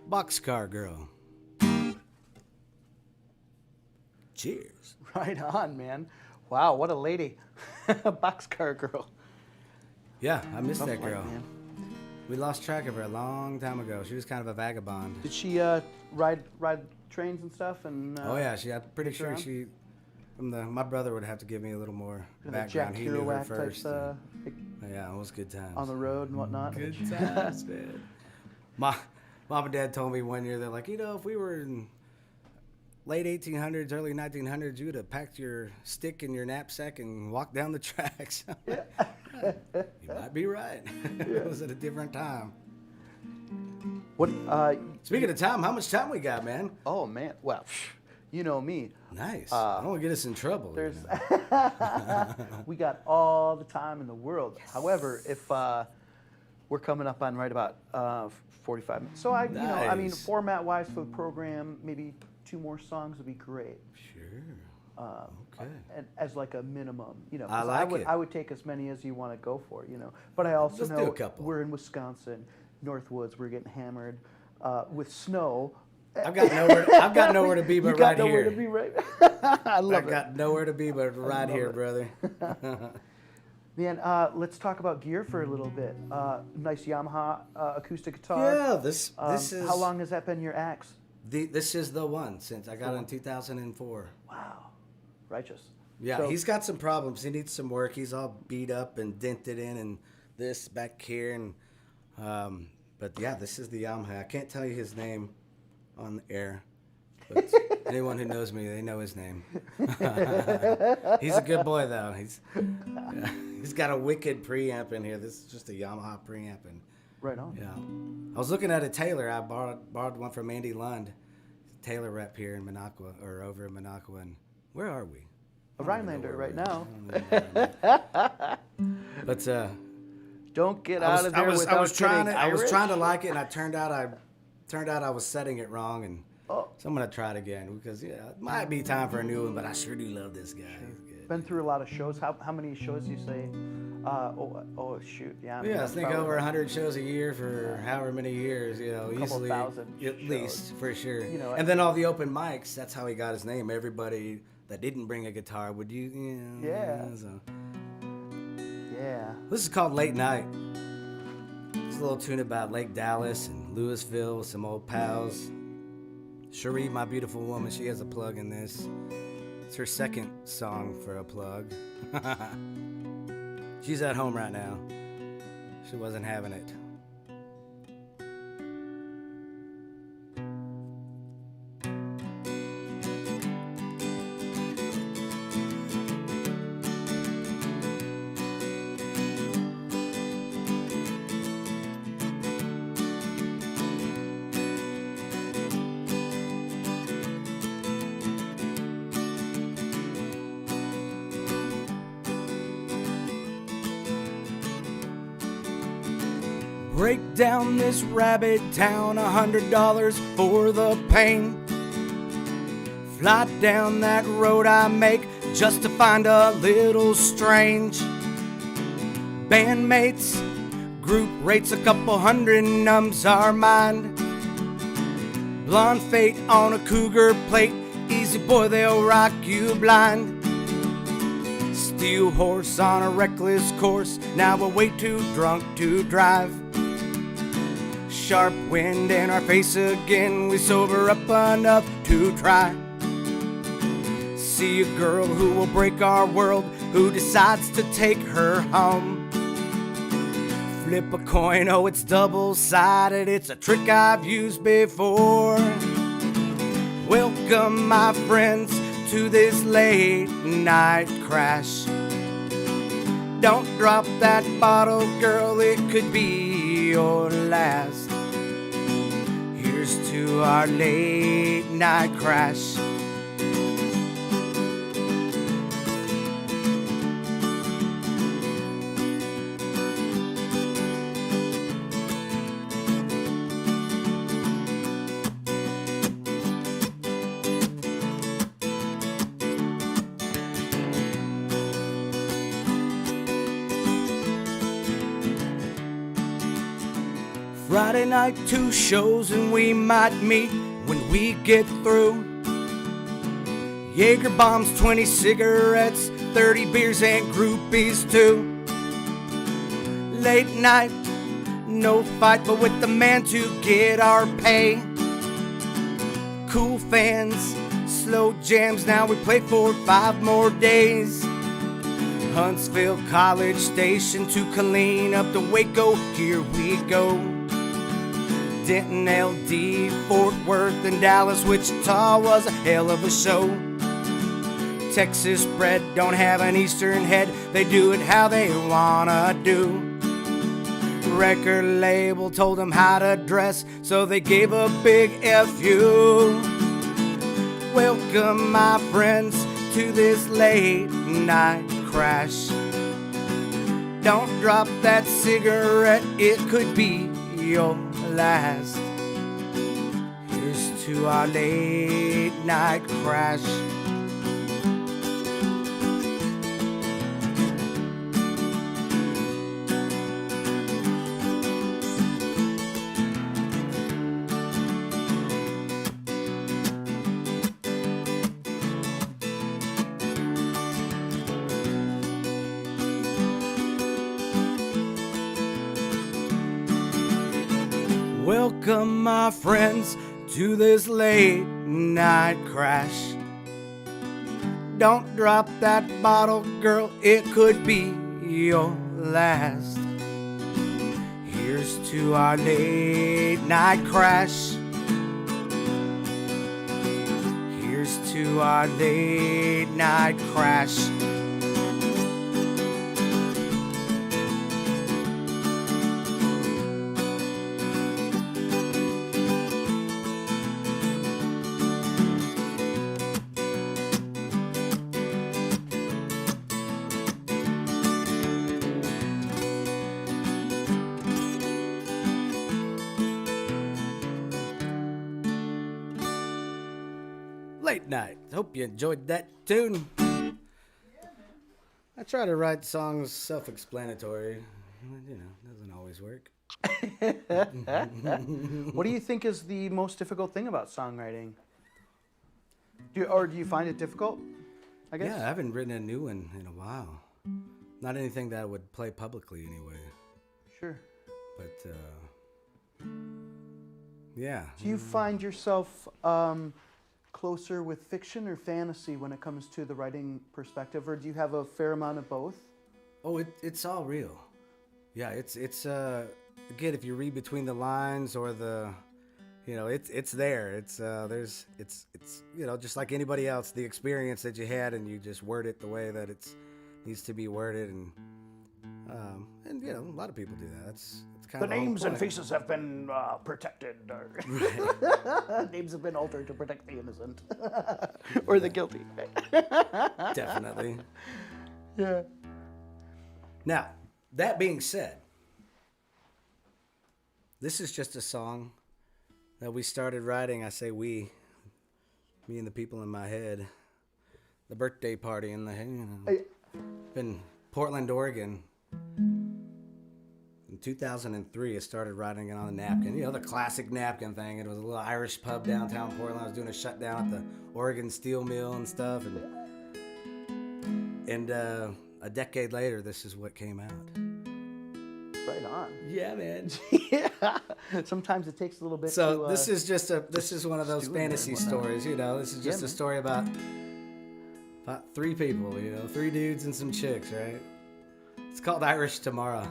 Boxcar Girl. Cheers. Right on, man. Wow, what a lady. Boxcar Girl. Yeah, I missed that Tough life, girl. man. We lost track of her a long time ago. She was kind of a vagabond. Did she ride trains and stuff? And Oh yeah, I'm pretty sure around? she. My brother would have to give me a little more kind of background. Jack He knew her Kerouac first. type, like, Yeah, it was good times. on the road and whatnot. Good times, man. Mom and Dad told me one year, they're like, if we were in late 1800s, early 1900s, you would have packed your stick in your knapsack and walked down the tracks. You might be right. It was at a different time. What? Speaking of time, how much time we got, man? Oh man. Well, you know me. Nice. I don't want to get us in trouble. There's we got all the time in the world. Yes. However, if we're coming up on right about 45 minutes, so I mean, format-wise for the program, maybe 2 more songs would be great. Sure. Okay. And as like a minimum, 'cause I like it. I would take as many as you want to go for, But I also Let's do know a couple. we're in Wisconsin, Northwoods. We're getting hammered with snow. I've got nowhere to be but You got right nowhere here. to be, right? I love I've it. got nowhere to be but right love here, it. brother. Man, let's talk about gear for a little bit. Nice Yamaha acoustic guitar. Yeah, this is. How long has that been your axe? This is the one since I got it in 2004. Wow, righteous. Yeah, So- he's got some problems. He needs some work. He's all beat up and dented in, and this back here, and but yeah, this is the Yamaha. I can't tell you his name on the air, but anyone who knows me, they know his name. He's a good boy though. He's got a wicked preamp in here. This is just a Yamaha preamp, and Right on. yeah, I was looking at a Taylor. I borrowed one from Andy Lund, Taylor rep here in Minocqua, or over in Minocqua. And where are we? A Rhinelander right now. But Don't get out of there without I was trying getting to, I was Irish. trying to like it, and it turned out I was setting it wrong, and Oh. so I'm gonna try it again because it might be time for a new one. But I sure do love this guy. He's good. Been through a lot of shows. How many shows do you say? Shoot. Yeah. Yeah, I that's think probably over 100 shows a year for however many years, easily thousand at least shows. for sure. And And then all the open mics, that's how he got his name. Everybody that didn't bring a guitar, would you? Yeah. So. Yeah. This is called Late Night. It's a little tune about Lake Dallas and Louisville with some old pals. Cherie, my beautiful woman, she has a plug in this. It's her second song for a plug. She's at home right now. She wasn't having it. Break down this rabbit town, $100 for the pain. Fly down that road I make just to find a little strange. Bandmates, group rates, a couple hundred numbs our mind. Blonde fate on a cougar plate, easy boy, they'll rock you blind. Steel horse on a reckless course, now we're way too drunk to drive. Sharp wind in our face again, we sober up enough to try. See a girl who will break our world, who decides to take her home. Flip a coin, oh it's double-sided, it's a trick I've used before. Welcome my friends to this late night crash. Don't drop that bottle, girl, it could be your last. Here's to our late night crash. Friday night, 2 shows, and we might meet when we get through. Jaeger bombs, 20 cigarettes, 30 beers, and groupies too. Late night, no fight, but with the man to get our pay. Cool fans, slow jams, now we play for 5 more days. Huntsville, College Station to Killeen, up to Waco, here we go. Denton, LD, Fort Worth, and Dallas, Wichita was a hell of a show. Texas bred, don't have an eastern head, they do it how they wanna do. Record label told them how to dress, so they gave a big F.U. Welcome my friends to this late night crash. Don't drop that cigarette, it could be your last. Here's to our late night crash. Welcome my friends to this late night crash. Don't drop that bottle, girl, it could be your last. Here's to our late night crash. Here's to our late night crash. Late night. Hope you enjoyed that tune. I try to write songs self-explanatory. You know, doesn't always work. What do you think is the most difficult thing about songwriting? Do you find it difficult, I guess? Yeah, I haven't written a new one in a while. Not anything that I would play publicly anyway. Sure. But, yeah. Do you find yourself closer with fiction or fantasy when it comes to the writing perspective, or do you have a fair amount of both? Oh, it's all real. Yeah, it's again, if you read between the lines or the, you know, it's there. It's you know, just like anybody else, the experience that you had, and you just word it the way that it needs to be worded, and you know, a lot of people do that. It's kind of the names and faces have been protected. Right. Names have been altered to protect the innocent or the guilty. Definitely. Yeah. Now, that being said, This is just a song that we started writing. I say we, me and the people in my head. The birthday party in the in Portland, Oregon. In 2003, I started writing it on a napkin. You know, the classic napkin thing. It was a little Irish pub downtown Portland. I was doing a shutdown at the Oregon Steel Mill and stuff. And a decade later, this is what came out. Right on. Yeah, man. Yeah. Sometimes it takes a little bit. So this is one of those fantasy stories. You know, this is just a story about three people. You know, three dudes and some chicks, right? It's called Irish Tomorrow.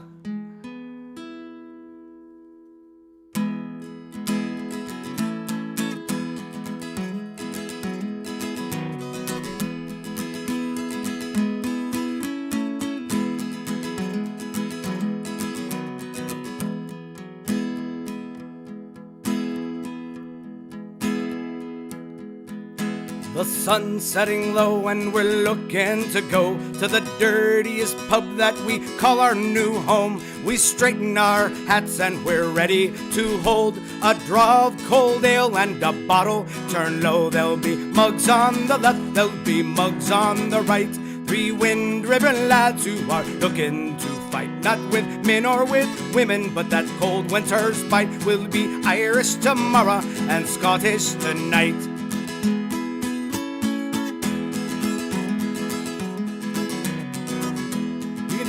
The sun's setting low and we're looking to go to the dirtiest pub that we call our new home. We straighten our hats and we're ready to hold a draw of cold ale and a bottle turned low. There'll be mugs on the left, there'll be mugs on the right. Three Wind River lads who are looking to fight, not with men or with women, but that cold winter's bite. Will be Irish tomorrow and Scottish tonight.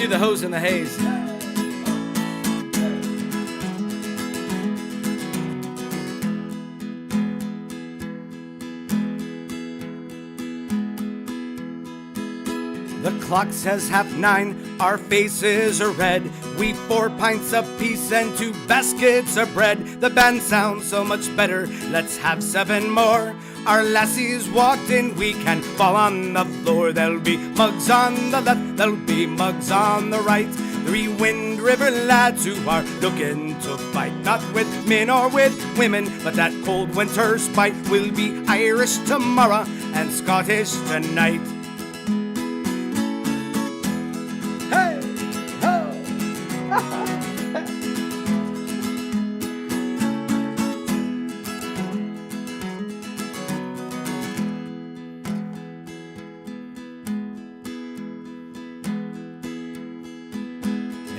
Do the hose and the haze. The clock says 9:30, our faces are red. We 4 pints apiece and 2 baskets of bread. The band sounds so much better, let's have 7 more. Our lassies walked in, we can fall on the floor. There'll be mugs on the left, there'll be mugs on the right. Three Wind River lads who are looking to fight, not with men or with women, but that cold winter's bite. Will be Irish tomorrow and Scottish tonight. Hey, ho!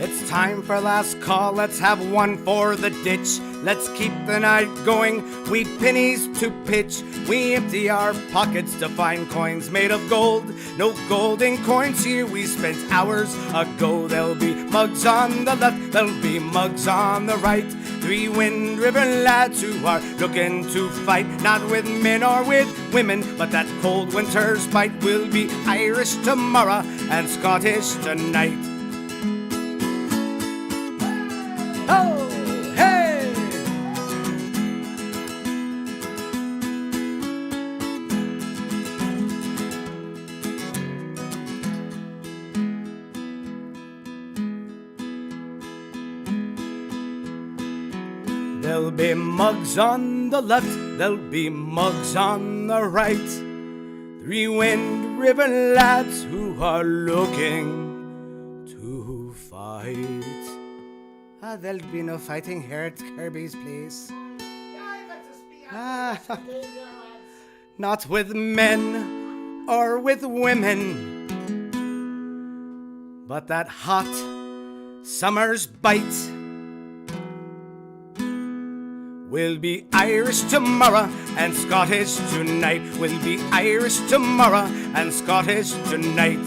It's time for last call, let's have one for the ditch. Let's keep the night going, we pennies to pitch. We empty our pockets to find coins made of gold. No golden coins here, we spent hours ago. There'll be mugs on the left, there'll be mugs on the right. Three Wind River lads who are looking to fight, not with men or with women, but that cold winter's bite. Will be Irish tomorrow and Scottish tonight. Oh, hey! There'll be mugs on the left, there'll be mugs on the right. Three Wind River lads who are looking to fight. There'll be no fighting here at Kirby's place. Not with men or with women, but that hot summer's bite. Will be Irish tomorrow and Scottish tonight. Will be Irish tomorrow and Scottish tonight.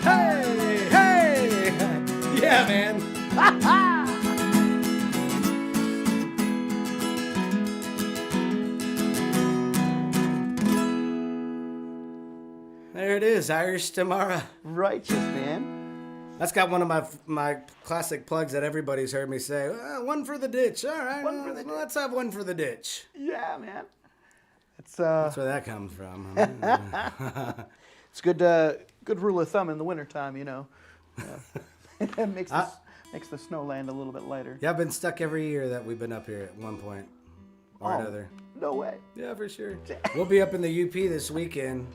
Hey, hey! Yeah, man. There it is, Irish tomorrow. Righteous, man. That's got one of my classic plugs that everybody's heard me say. One for the ditch. All right, let's have one for the ditch. Yeah, man. That's where that comes from. It's good rule of thumb in the wintertime, you know. It makes the snow land a little bit lighter. Yeah, I've been stuck every year that we've been up here at one point or another. No way. Yeah, for sure. We'll be up in the UP this weekend.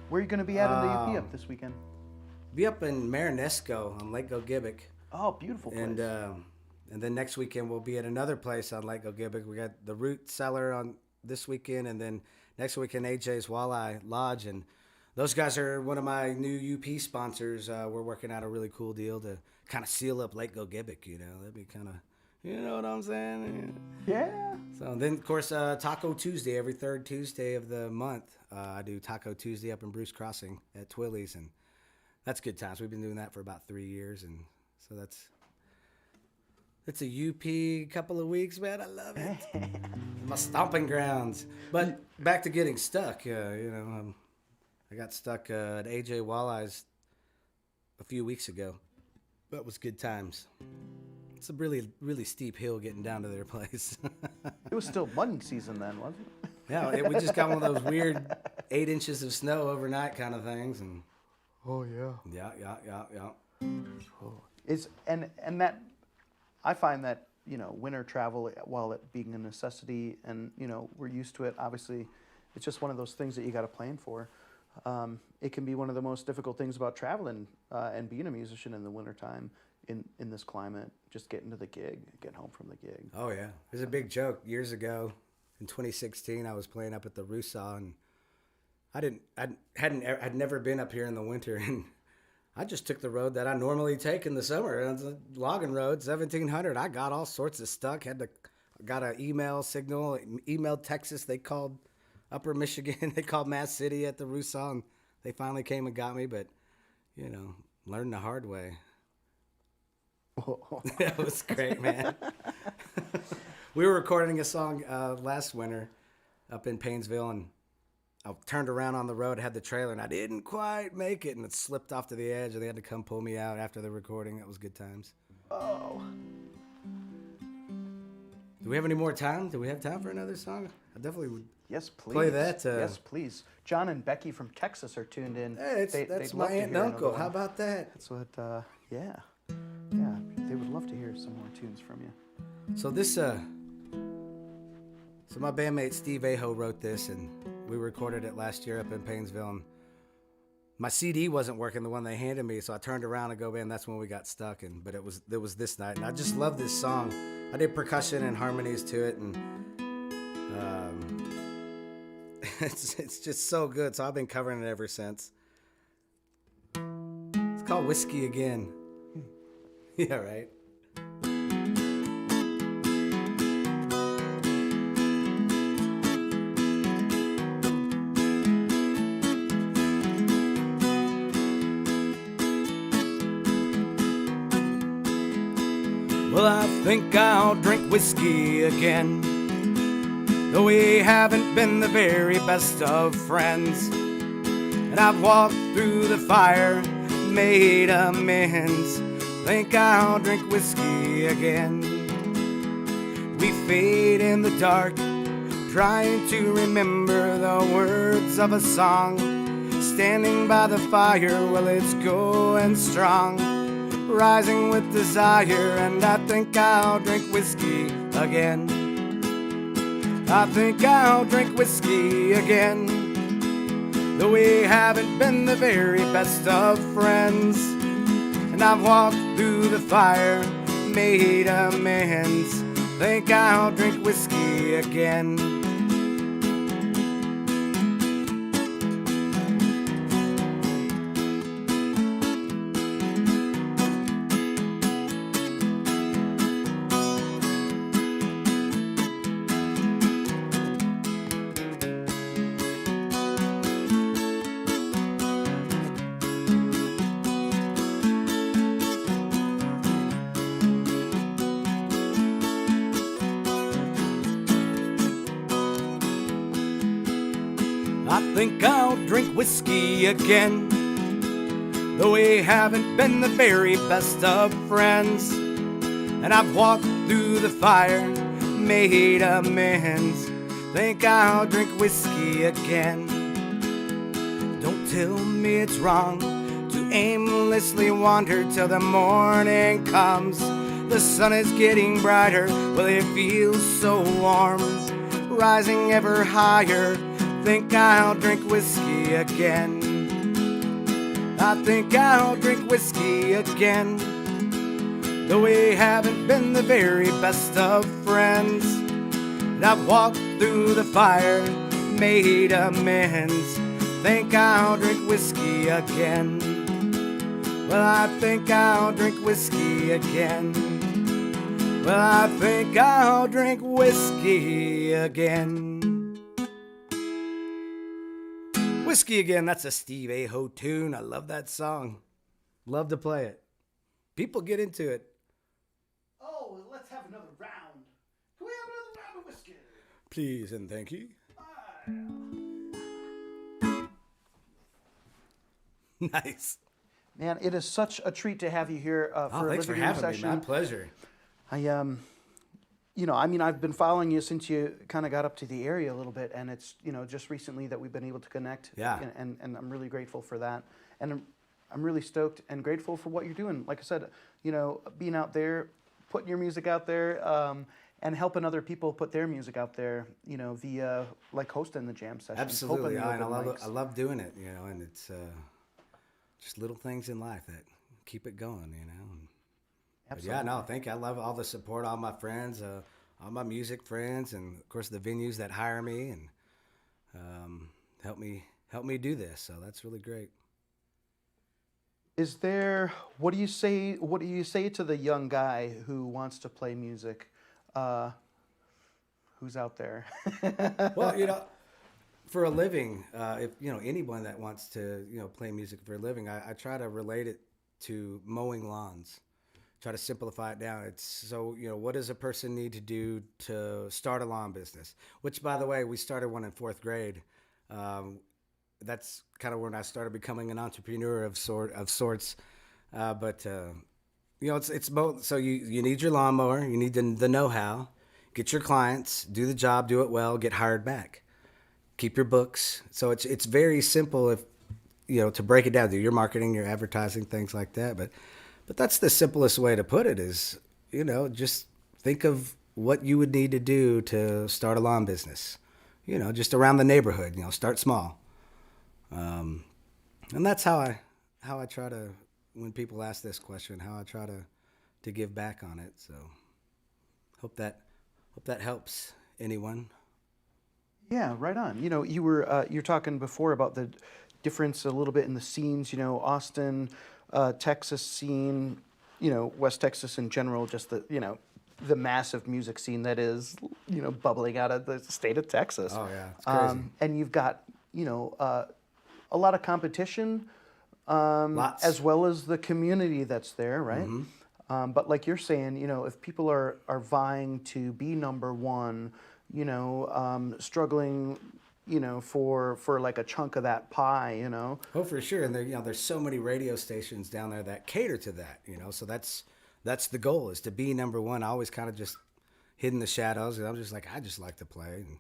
Where are you going to be at in the UP up this weekend? Be up in Marinesco on Lake Gogebic. Oh, beautiful place. And then next weekend we'll be at another place on Lake Ogibic. We got the Root Cellar on this weekend, and then next weekend AJ's Walleye Lodge, and those guys are one of my new UP sponsors. We're working out a really cool deal to kind of seal up Lake Ogibic. That'd be kind of, you know what I'm saying? Yeah. So then, of course, Taco Tuesday, every third Tuesday of the month. I do Taco Tuesday up in Bruce Crossing at Twilly's, and that's good times. We've been doing that for about 3 years, and so it's a UP couple of weeks, man. I love it. My stomping grounds. But back to getting stuck. I got stuck at AJ Walleye's a few weeks ago. That was good times. It's a really, really steep hill getting down to their place. It was still muddy season then, wasn't it? Yeah, we just got one of those weird 8 inches of snow overnight kind of things, and oh yeah. Yeah. And that I find that winter travel, while it being a necessity, and we're used to it. Obviously, it's just one of those things that you got to plan for. It can be one of the most difficult things about traveling and being a musician in the wintertime in this climate. Just getting to the gig, getting home from the gig. Oh yeah, there's a big joke years ago. In 2016, I was playing up at the Rusaw, and I'd never been up here in the winter, and I just took the road that I normally take in the summer. It's a logging road, 1700. I got all sorts of stuck. Got an email signal, emailed Texas. They called Upper Michigan. They called Mass City at the Rusaw, and they finally came and got me. But learned the hard way. That was great, man. We were recording a song last winter up in Paynesville, and I turned around on the road, had the trailer, and I didn't quite make it, and it slipped off to the edge, and they had to come pull me out after the recording. That was good times. Oh. Do we have any more time? Do we have time for another song? I definitely would. Yes, please. Play that. Yes, please. John and Becky from Texas are tuned in. Hey, that's my aunt and uncle. How about that? That's what, yeah. Yeah, they would love to hear some more tunes from you. So so my bandmate Steve Aho wrote this, and we recorded it last year up in Paynesville, and my CD wasn't working, the one they handed me, so I turned around and go, man, that's when we got stuck. But it was this night, and I just love this song. I did percussion and harmonies to it, and it's just so good. So I've been covering it ever since. It's called Whiskey Again. Yeah, right. Well, I think I'll drink whiskey again, though we haven't been the very best of friends. And I've walked through the fire, made amends. Think I'll drink whiskey again. We fade in the dark, trying to remember the words of a song. Standing by the fire, well, it's going strong. Rising with desire, and I think I'll drink whiskey again. I think I'll drink whiskey again, though we haven't been the very best of friends. And I've walked through the fire, made amends. Think I'll drink whiskey again. I think I'll drink whiskey again, though we haven't been the very best of friends. And I've walked through the fire, made amends. Think I'll drink whiskey again. Don't tell me it's wrong to aimlessly wander till the morning comes. The sun is getting brighter, well, it feels so warm, rising ever higher. Think I'll drink whiskey again. I think I'll drink whiskey again, Though we haven't been the very best of friends, and I've walked through the fire, made amends. Think I'll drink whiskey again. Well, I think I'll drink whiskey again. Well, I think I'll drink whiskey again. Whiskey again, that's a Steve Aho tune. I love that song. Love to play it. People get into it. Oh, let's have another round. Can we have another round of whiskey? Please and thank you. Nice. Man, it is such a treat to have you here for a thanks for living room having session. me. My pleasure. I've been following you since you kind of got up to the area a little bit, and it's, just recently that we've been able to connect. Yeah. And I'm really grateful for that. And I'm really stoked and grateful for what you're doing. Like I said, being out there, putting your music out there, and helping other people put their music out there, via like hosting the jam sessions. Absolutely. I I love doing it, and it's just little things in life that keep it going, Absolutely. Yeah, no, thank you. I love all the support, all my friends, all my music friends, and of course the venues that hire me and help me do this. So that's really great. What do you say to the young guy who wants to play music, who's out there? Well, for a living, if anyone that wants to play music for a living, I try to relate it to mowing lawns. Try to simplify it down. It's so what does a person need to do to start a lawn business? Which, by the way, we started one in 4th grade. That's kind of when I started becoming an entrepreneur of sorts. It's both. So you need your lawnmower, you need the know-how, get your clients, do the job, do it well, get hired back, keep your books. So it's very simple if to break it down, do your marketing, your advertising, things like that. But that's the simplest way to put it is just think of what you would need to do to start a lawn business. Just around the neighborhood. Start small. And that's how I try to, when people ask this question, how I try to give back on it. So hope that helps anyone. Yeah, right on. You're talking before about the difference a little bit in the scenes. Austin, Texas scene. West Texas in general. Just the massive music scene that is bubbling out of the state of Texas. Oh yeah, it's crazy. And you've got a lot of competition, Lots. as well as the community that's there, right? Mm-hmm. But like you're saying, if people are vying to be number one, struggling, for like a chunk of that pie, Oh, for sure. And there's so many radio stations down there that cater to that, so that's the goal, is to be number one. I always kind of just hid in the shadows, and I'm just like, I just like to play and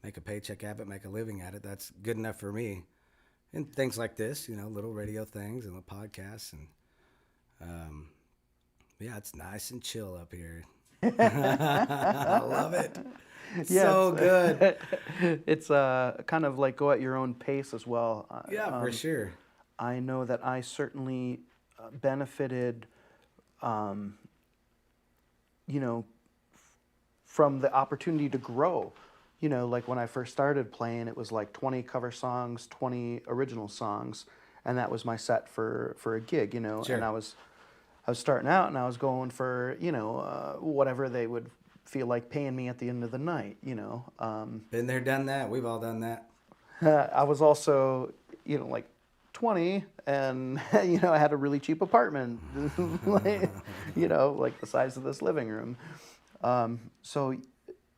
make a paycheck at it, make a living at it. That's good enough for me. And things like this, little radio things and the podcasts, and it's nice and chill up here. I love it. Yeah, So good. It's kind of like go at your own pace as well. Yeah, for sure. I know that I certainly benefited, from the opportunity to grow. Like when I first started playing, it was like 20 cover songs, 20 original songs, and that was my set for a gig. Sure. And I was starting out, and I was going for whatever they would feel like paying me at the end of the night. Been there, done that. We've all done that. I was also like 20, and I had a really cheap apartment, like the size of this living room. So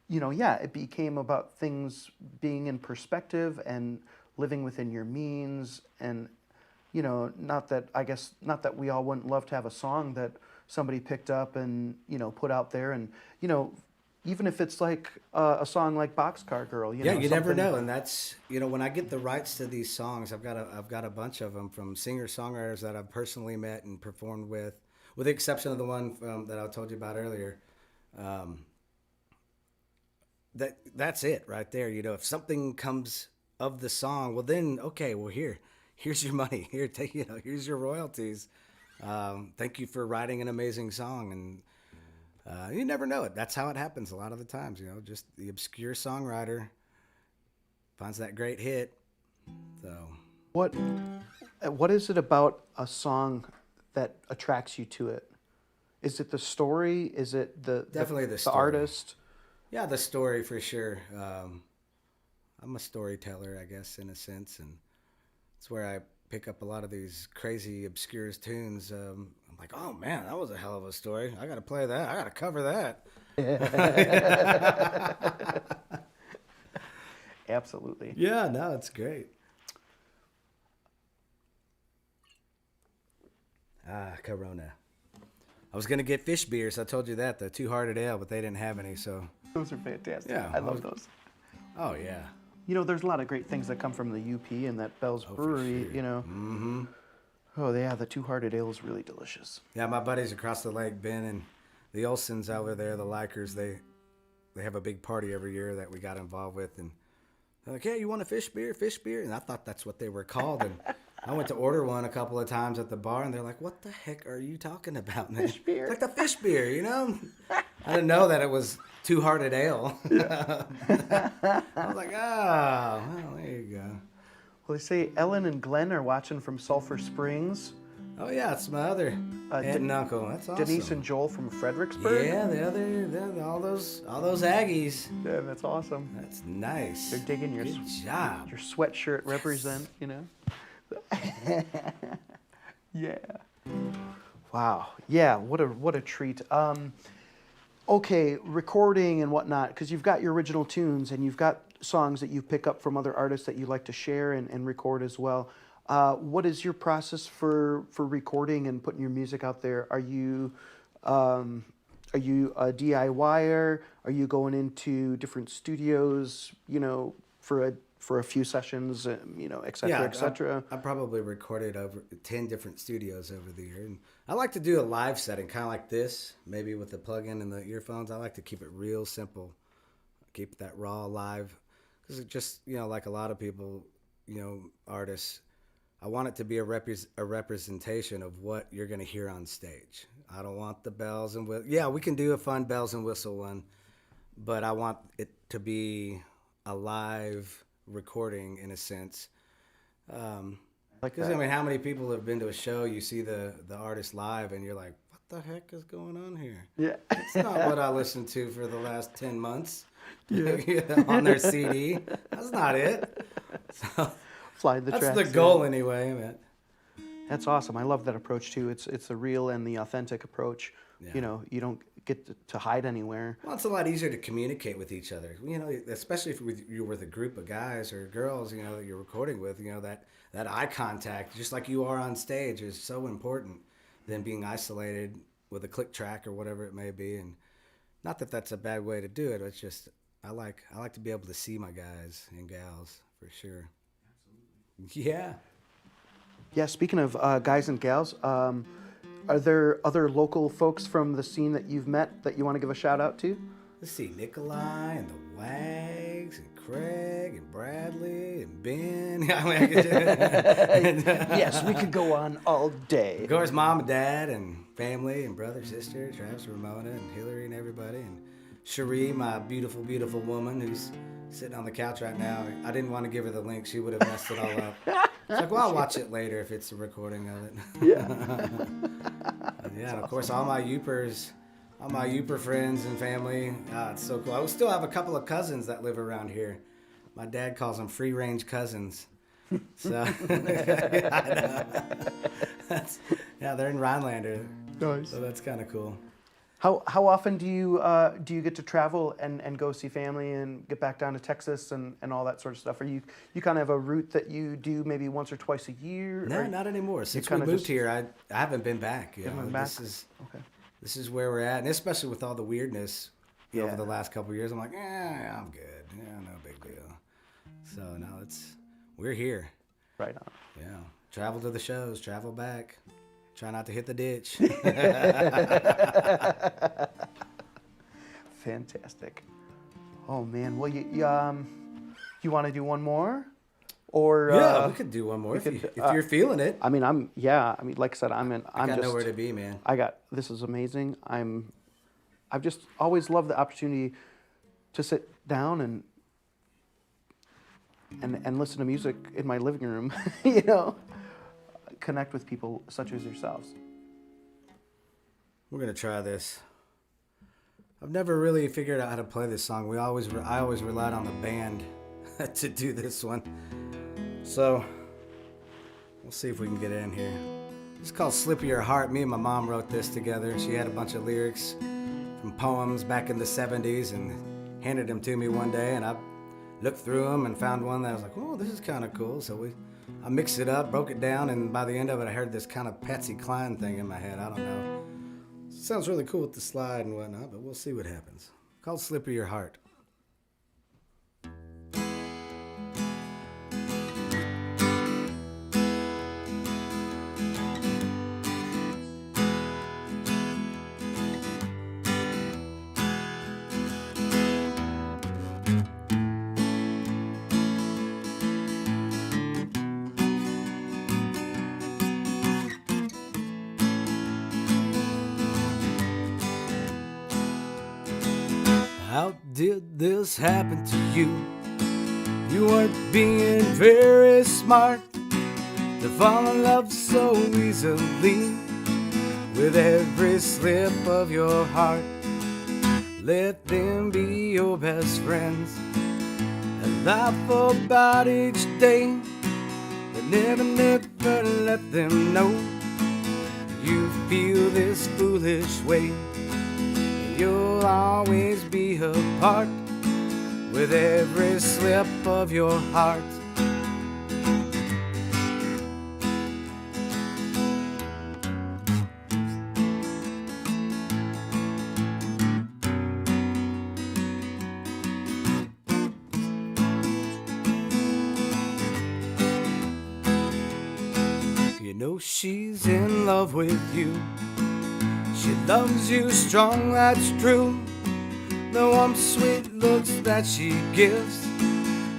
it became about things being in perspective and living within your means, and not that we all wouldn't love to have a song that somebody picked up and put out there, and even if it's like a song like Boxcar Girl, you never know. And that's when I get the rights to these songs, I've got a bunch of them from singer-songwriters that I've personally met and performed with the exception of the one that I told you about earlier. That's it right there. If something comes of the song, well then, okay, well here's your money. Here, take, here's your royalties. Thank you for writing an amazing song. And you never know it. That's how it happens a lot of the times, you know, just the obscure songwriter finds that great hit. So What is it about a song that attracts you to it? Is it the story? Is it definitely the story. artist? Yeah, the story for sure. I'm a storyteller, I guess, in a sense, and it's where I pick up a lot of these crazy, obscure tunes. I'm like, oh man, that was a hell of a story. I got to play that. I got to cover that. Absolutely. Yeah, no, it's great. Corona. I was gonna get fish beers. I told you that, the two-hearted ale, but they didn't have any. So Those are fantastic. yeah, I love those. Oh yeah. You know, there's a lot of great things that come from the UP and that Bell's Brewery. sure. You know. Mm-hmm. Oh yeah, the two-hearted ale is really delicious. Yeah, my buddies across the lake, Ben and the Olsons over there, the Likers, they have a big party every year that we got involved with, and they're like, "Hey, you want a fish beer? Fish beer?" And I thought that's what they were called, and I went to order one a couple of times at the bar, and they're like, "What the heck are you talking about, man?" Fish beer? Like the fish beer, you know? I didn't know that it was two-hearted ale. I was like, "Oh, well, there you go." Well, they say Ellen and Glenn are watching from Sulphur Springs. Oh yeah, it's my other aunt and uncle. That's awesome. Denise and Joel from Fredericksburg. Yeah, all those Aggies. Yeah, that's awesome. That's nice. They're digging your Good job. your sweatshirt represent, you know. Yeah. Wow. Yeah. What a treat. Okay, recording and whatnot, because you've got your original tunes and you've got songs that you pick up from other artists that you like to share and record as well. What is your process for recording and putting your music out there? Are you a DIYer? Are you going into different studios, you know, for a few sessions, you know, et cetera, et cetera? I probably recorded over 10 different studios over the year. And I like to do a live setting, kind of like this, maybe with the plug-in and the earphones. I like to keep it real simple, keep that raw live. Because it just, you know, like a lot of people, you know, artists, I want it to be a representation of what you're going to hear on stage. I don't want the bells and whistles. Yeah, we can do a fun bells and whistle one, but I want it to be a live recording in a sense. Because I mean, how many people have been to a show? You see the artist live, and you're like, "What the heck is going on here?" Yeah, it's not what I listened to for the last 10 months. Yeah, you know, on their CD. That's not it. So, fly the that's tracks. the goal anyway, man. That's awesome. I love that approach too. It's the real and the authentic approach. Yeah. You know, you don't get to hide anywhere. Well, it's a lot easier to communicate with each other. You know, especially if you're with a group of guys or girls, you know, that you're recording with. You know, that eye contact, just like you are on stage, is so important than being isolated with a click track or whatever it may be. And not that that's a bad way to do it. It's just I like to be able to see my guys and gals for sure. Absolutely. Yeah. Yeah. Speaking of guys and gals, are there other local folks from the scene that you've met that you want to give a shout out to? Let's see, Nikolai and the Wags and Craig and Bradley and Ben. Yes, we could go on all day. Of course, mom and dad and family and brother, sister, Travis, Ramona, and Hillary and everybody. And Cherie, my beautiful, beautiful woman who's sitting on the couch right now. I didn't want to give her the link. She would have messed it all up. It's like, well, I'll watch it later if it's a recording of it. Yeah. Yeah, and of course, all my Yoopers, all my Yooper friends and family. It's so cool. I still have a couple of cousins that live around here. My dad calls them free-range cousins. So, yeah, they're in Rhinelander. Nice. So that's kind of cool. How often do you get to travel and go see family and get back down to Texas and all that sort of stuff? Are you kind of have a route that you do maybe once or twice a year? No, not anymore. Since we moved here, I haven't been back. You know, back? This is where we're at, and especially with all the weirdness over the last couple of years, I'm like, I'm good. Yeah, no big deal. So no, we're here. Right on. Yeah, travel to the shows, travel back. Try not to hit the ditch. Fantastic. Oh man, well you want to do one more? Or Yeah, we could do one more if you're feeling it. I mean, like I said, I'm I got just nowhere to be, man. this is amazing. I've just always loved the opportunity to sit down and listen to music in my living room, you know, connect with people such as yourselves. We're gonna try this. I've never really figured out how to play this song. I always relied on the band to do this one. So we'll see if we can get it in here. It's called Slip of Your Heart. Me and my mom wrote this together. She had a bunch of lyrics from poems back in the 70s and handed them to me one day, and I looked through them and found one that I was like, oh, this is kind of cool. So I mixed it up, broke it down, and by the end of it I heard this kind of Patsy Cline thing in my head. I don't know. Sounds really cool with the slide and whatnot, but we'll see what happens. Called Slip of Your Heart. How did this happen to you? You weren't being very smart to fall in love so easily with every slip of your heart. Let them be your best friends and laugh about each day, but never let them know you feel this foolish way. You'll always be apart with every slip of your heart. You know she's in love with you. She loves you strong, that's true. The warm, sweet looks that she gives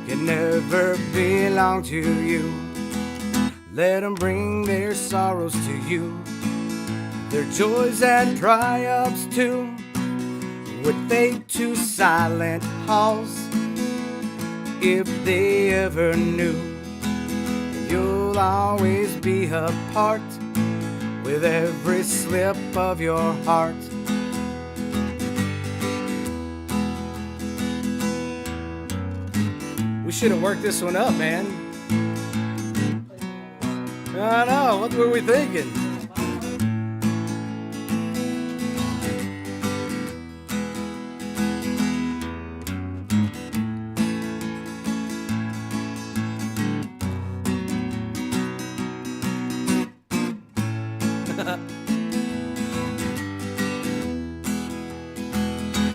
can never belong to you. Let them bring their sorrows to you, their joys and triumphs too. Would fade to silent halls if they ever knew. You'll always be apart with every slip of your heart. We should have worked this one up, man. I know, what were we thinking?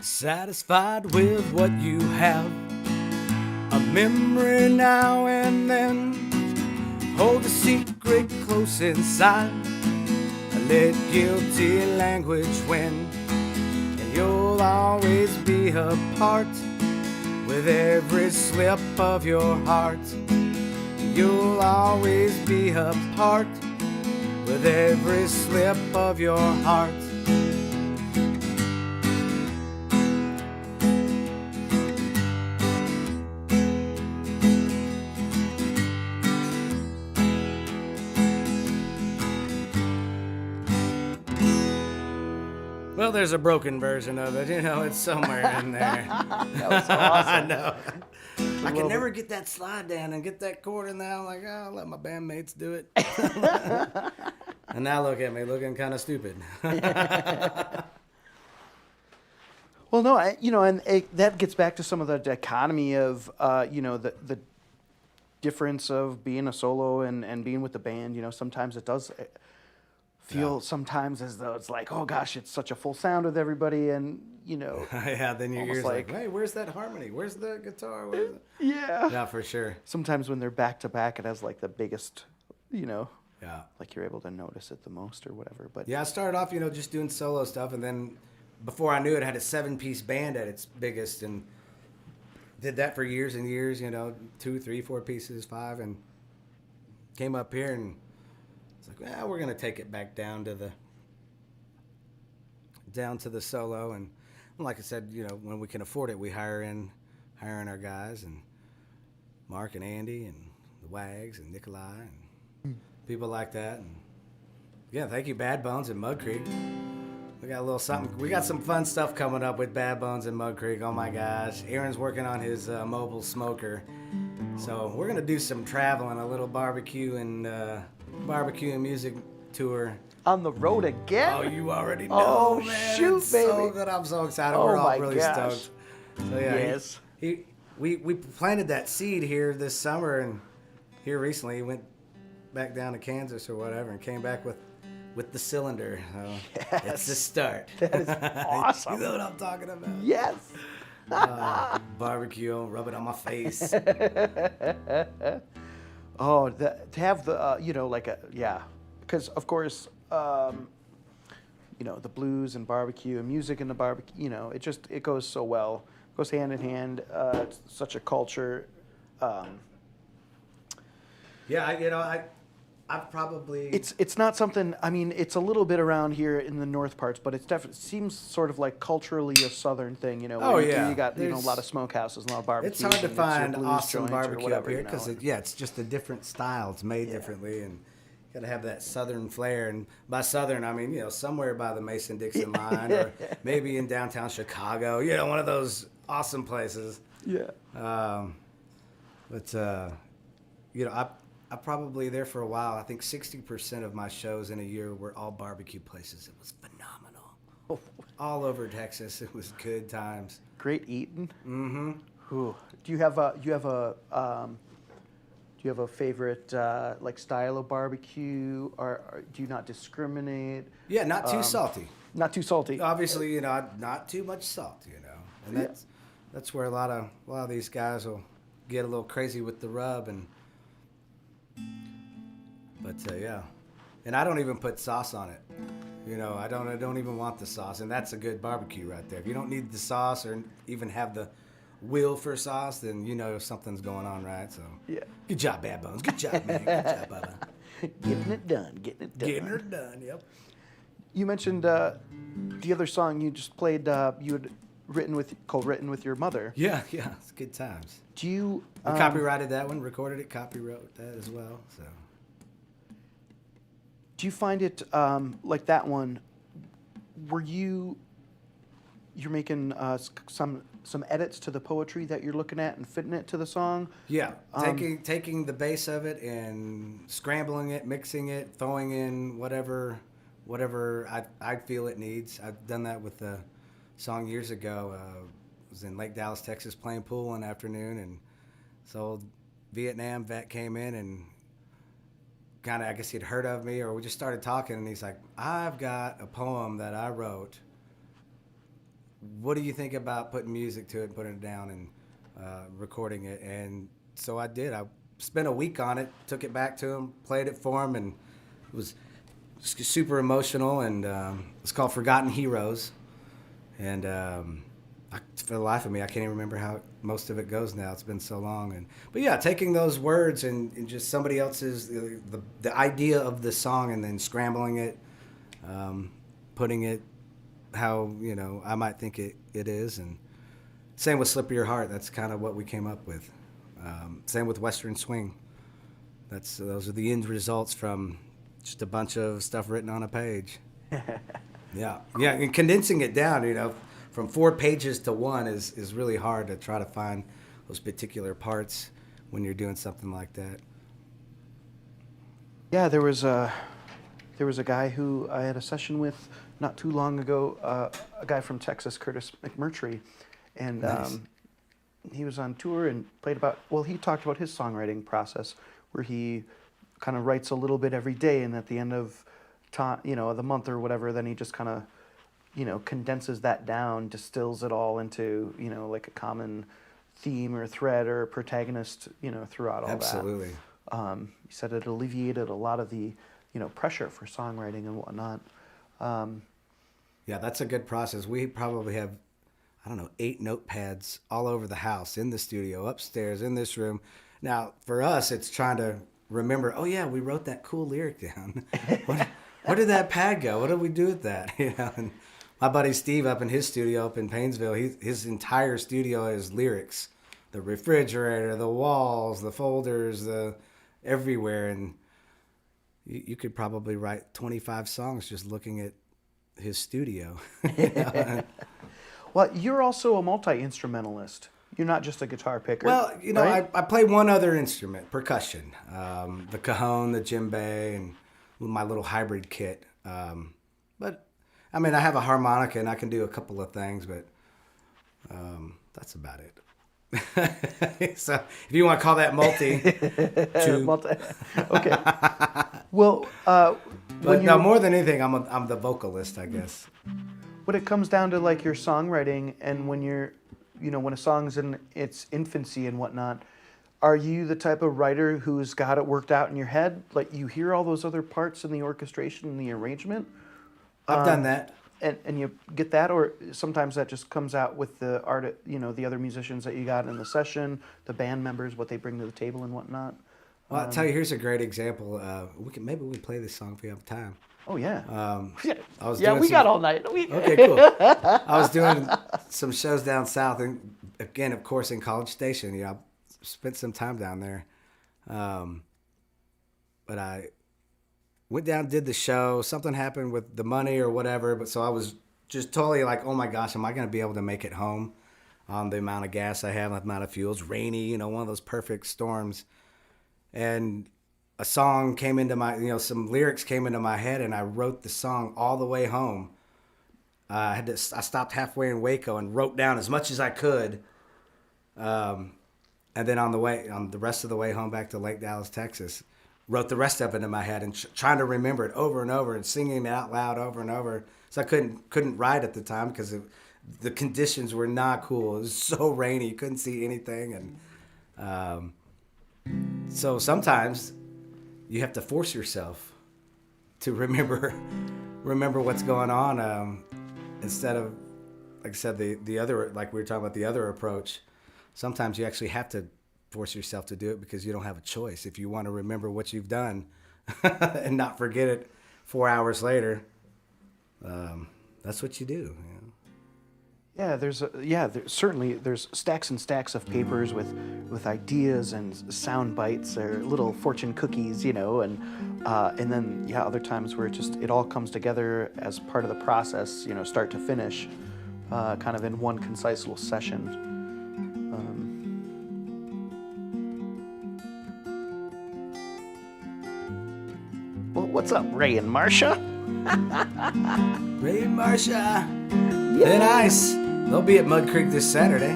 Satisfied with what you have, a memory now and then. Hold the secret close inside, let guilty language win. And you'll always be apart with every slip of your heart. You'll always be apart with every slip of your heart. Well, there's a broken version of it. You know, it's somewhere in there. That was so awesome. I know. I can never get that slide down and get that chord in there. I'm like, oh, I'll let my bandmates do it. And now look at me, looking kind of stupid. Well, no, that gets back to some of the dichotomy of, the difference of being a solo and being with the band. You know, sometimes it does feel sometimes as though it's like, oh gosh, it's such a full sound with everybody, and yeah, then your ears like, hey, where's that harmony? Where's the guitar? Yeah, for sure. Sometimes when they're back to back, it has like the biggest, yeah, like you're able to notice it the most or whatever. But yeah, I started off, just doing solo stuff, and then before I knew it, I had a 7-piece band at its biggest, and did that for years and years, 2, 3, 4 pieces, 5, and came up here and it's like, well, we're gonna take it back down to the solo, and like I said, when we can afford it, we hiring our guys, and Mark and Andy and the Wags and Nikolai and people like that. And yeah, thank you, Bad Bones and Mud Creek. We got a little something. We got some fun stuff coming up with Bad Bones and Mud Creek. Oh my gosh, Aaron's working on his mobile smoker, so we're gonna do some traveling, a little barbecue and music tour. On the road again? Oh, you already know, man. Shoot, it's baby. So good. I'm so excited. Oh, We're all my really gosh. stoked. So yeah, Yes. we planted that seed here this summer, and here recently he went back down to Kansas or whatever and came back with the cylinder. So it's the start. That is awesome. You know what I'm talking about? Yes. Barbecue, rub it on my face. Oh, to have the, because of course, the blues and barbecue and music and the barbecue, it goes so well. It goes hand in hand. It's such a culture. Yeah, I've probably... It's not something, I mean, it's a little bit around here in the north parts, but it's definitely seems sort of like culturally a southern thing, Oh, where yeah. You got, a lot of smokehouses, a lot of barbecues. It's hard to and your find blues awesome joints or barbecue whatever, up here because it's just a different style. It's made differently, and you got to have that southern flair. And by southern, I mean somewhere by the Mason-Dixon line, or maybe in downtown Chicago. One of those awesome places. Yeah. I probably there for a while. I think 60% of my shows in a year were all barbecue places. It was phenomenal. Oh. All over Texas, it was good times. Great eating. Mm-hmm. Ooh. Do you have a favorite like style of barbecue, or do you not discriminate? Yeah, not too salty. Not too salty. Obviously, not too much salt, and that's where a lot of these guys will get a little crazy with the rub, but yeah, and I don't even put sauce on it. I don't even want the sauce, and that's a good barbecue right there. If you don't need the sauce or even have the will for sauce, then something's going on, right? So Yeah. Good job, Bad Bones. Good job, man. Good job, Bubba. Getting it done. Getting her done. Yep. You mentioned the other song you just played. You had co-written with your mother. Yeah. It's good times. Do you We copyrighted that one, recorded it, copyrighted that as well. So. Do you find it like that one? You're making some edits to the poetry that you're looking at and fitting it to the song? Yeah, taking the base of it and scrambling it, mixing it, throwing in whatever I feel it needs. I've done that with a song years ago. I was in Lake Dallas, Texas, playing pool one afternoon, and this old Vietnam vet came in and kind of, I guess he'd heard of me, or we just started talking, and he's like, I've got a poem that I wrote. What do you think about putting music to it and putting it down and recording it? And so I did. I spent a week on it, took it back to him, played it for him, and it was super emotional, and it's called Forgotten Heroes. And for the life of me, I can't even remember how most of it goes now. It's been so long. But yeah, taking those words and just somebody else's, the idea of the song, and then scrambling it, putting it how, I might think it is. And same with Slip of Your Heart. That's kind of what we came up with. Same with Western Swing. Those are the end results from just a bunch of stuff written on a page. Yeah, and condensing it down, from 4 pages to 1 is really hard to try to find those particular parts when you're doing something like that. Yeah, there was a guy who I had a session with not too long ago, a guy from Texas, Curtis McMurtry, and nice. He was on tour and he talked about his songwriting process, where he kind of writes a little bit every day, and at the end of time, the month or whatever, then he just kind of condenses that down, distills it all into, like a common theme or thread or protagonist, throughout all Absolutely. that. He said it alleviated a lot of the, pressure for songwriting and whatnot. Yeah, that's a good process. We probably have, I don't know, 8 notepads all over the house, in the studio, upstairs, in this room. Now, for us, it's trying to remember, oh yeah, we wrote that cool lyric down. Where did that pad go? What did we do with that? And my buddy Steve up in his studio up in Painesville, his entire studio is lyrics. The refrigerator, the walls, the folders, the everywhere. And you could probably write 25 songs just looking at his studio. Well, you're also a multi-instrumentalist. You're not just a guitar picker. Well, right? I play one other instrument, percussion, the cajon, the djembe, and my little hybrid kit. But I mean, I have a harmonica and I can do a couple of things, but that's about it. So if you want to call that multi, okay. Well, but no, more than anything, I'm the vocalist, I guess. When it comes down to like your songwriting, and when you're, when a song's in its infancy and whatnot, are you the type of writer who's got it worked out in your head? Like you hear all those other parts in the orchestration and the arrangement? I've done that. And you get that, or sometimes that just comes out with the art, the other musicians that you got in the session, the band members, what they bring to the table and whatnot. Well, I'll tell you, here's a great example. Maybe we can play this song if we have time. Oh yeah. We got all night. Okay, cool. I was doing some shows down south, and again, of course, in College Station. I spent some time down there. But I went down, did the show. Something happened with the money or whatever. But so I was just totally like, oh my gosh, am I going to be able to make it home on the amount of gas I have, the amount of fuel? It's rainy, one of those perfect storms. And a song came into my, some lyrics came into my head, and I wrote the song all the way home. I stopped halfway in Waco and wrote down as much as I could. And then on the rest of the way home back to Lake Dallas, Texas, wrote the rest of it in my head and trying to remember it over and over and singing it out loud over and over. So I couldn't write at the time because the conditions were not cool. It was so rainy, you couldn't see anything, and so sometimes you have to force yourself to remember what's going on, instead of, like I said, the other, like we were talking about, the other approach. Sometimes you actually have to force yourself to do it because you don't have a choice. If you want to remember what you've done and not forget it 4 hours later, that's what you do. Yeah, there's certainly stacks and stacks of papers with ideas and sound bites or little fortune cookies, and then other times where it all comes together as part of the process, start to finish, kind of in one concise little session. Well, what's up, Ray and Marcia? Ray and Marcia, they're nice. They'll be at Mud Creek this Saturday.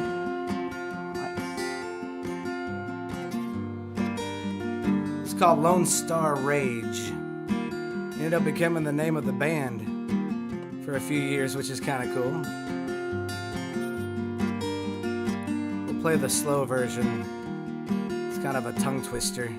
It's called Lone Star Rage. Ended up becoming the name of the band for a few years, which is kind of cool. We'll play the slow version. It's kind of a tongue twister.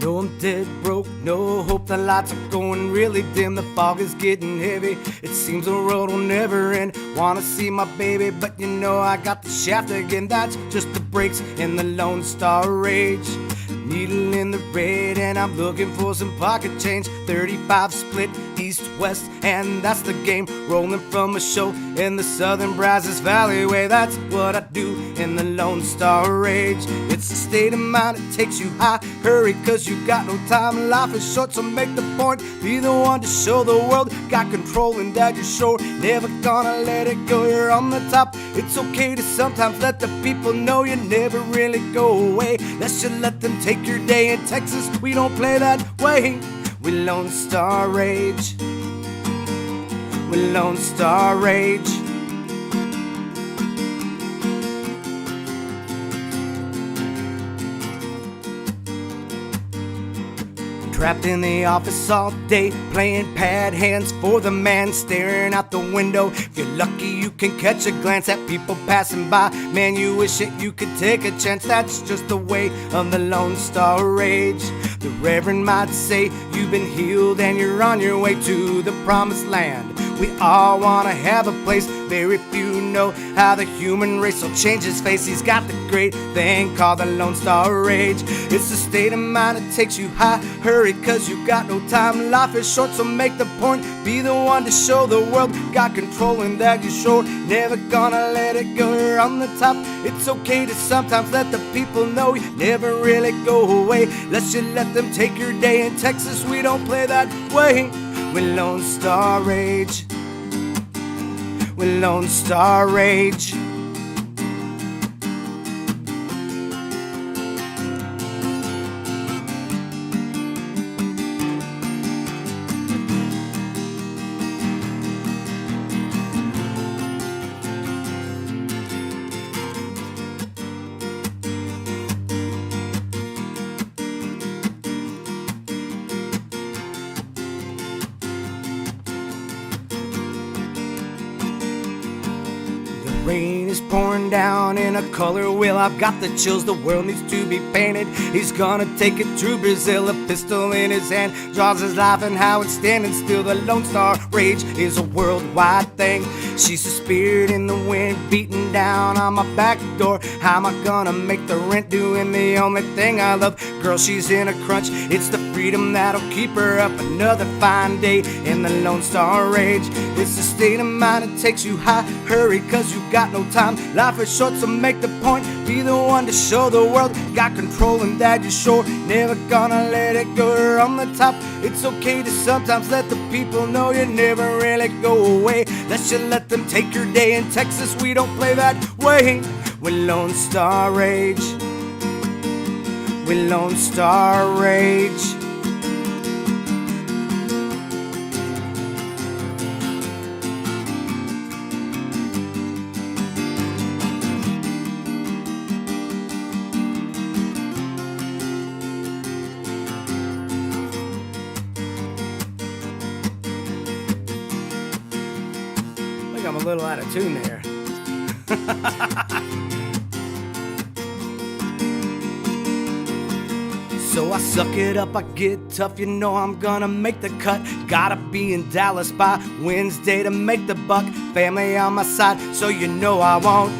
No, I'm dead broke, no hope, the lights are going really dim, the fog is getting heavy, it seems the road will never end. Wanna see my baby, but I got the shaft again. That's just the brakes in the Lone Star Rage. Needle in the red and I'm looking for some pocket change. 35 split east-west and that's the game. Rolling from a show in the southern Brazos Valley way. That's what I do in the Lone Star Rage. It's a state of mind, it takes you high. Hurry cause you got no time, life is short, so make the point. Be the one to show the world, got control and that you're sure. Never gonna let it go, you're on the top. It's okay to sometimes let the people know you never really go away. Let's just let them take your day. In Texas we don't play that way. We Lone Star Rage. We Lone Star Rage. Trapped in the office all day, playing pad hands for the man staring out the window. If you're lucky, you can catch a glance at people passing by. Man, you wish that you could take a chance. That's just the way of the Lone Star Age. The Reverend might say you've been healed and you're on your way to the promised land. We all want to have a place. Very few know how the human race will change his face. He's got the great thing called the Lone Star Rage. It's a state of mind that takes you high. Hurry, cause you got no time. Life is short, so make the point. Be the one to show the world got control and that you're sure never gonna let it go. You're on the top. It's okay to sometimes let the people know you never really go away. Let's just let them take your day. In Texas, we don't play that way. We Lone Star Rage. We Lone Star Rage. Rain is pouring down in a color wheel. I've got the chills, the world needs to be painted. He's gonna take it to Brazil, a pistol in his hand, draws his life and how it's standing still. The Lone Star Rage is a worldwide thing. She's a spirit in the wind, beating down on my back door. How am I gonna make the rent doing the only thing I love? Girl, she's in a crunch. It's the freedom that'll keep her up another fine day in the Lone Star Rage. It's a state of mind that takes you high. Hurry, cause you got no time. Life is short, so make the point. Be the one to show the world got control and that you're sure never gonna let it go. You're on the top. It's okay to sometimes let the people know you never really go away. Let's just let them take your day. In Texas, we don't play that way. We Lone Star Rage. We Lone Star Rage. I'm a little out of tune there. So I suck it up, I get tough, you know I'm gonna make the cut. Gotta be in Dallas by Wednesday to make the buck. Family on my side, so you know I won't.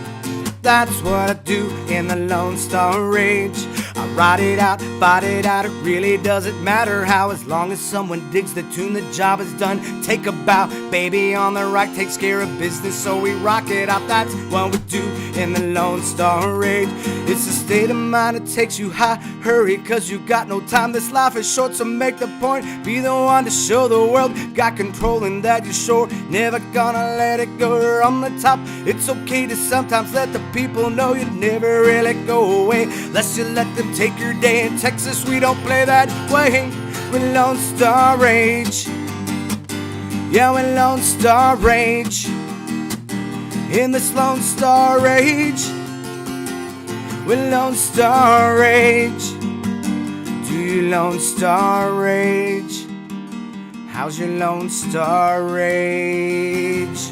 That's what I do in the Lone Star Rage. I ride it out, fight it out, it really doesn't matter how. As long as someone digs the tune, the job is done. Take a bow, baby on the right takes care of business, so we rock it out. That's what we do in the Lone Star Rage. It's a state of mind that takes you high. Hurry, cause you got no time. This life is short, so make the point. Be the one to show the world got control and that you're sure never gonna let it go. You're on the top. It's okay to sometimes let the people know you never really go away. Let's just let them take your day. In Texas, we don't play that way. We Lone Star Rage. Yeah, we Lone Star Rage. In this Lone Star Rage. We Lone Star Rage. Do you Lone Star Rage? How's your Lone Star Rage?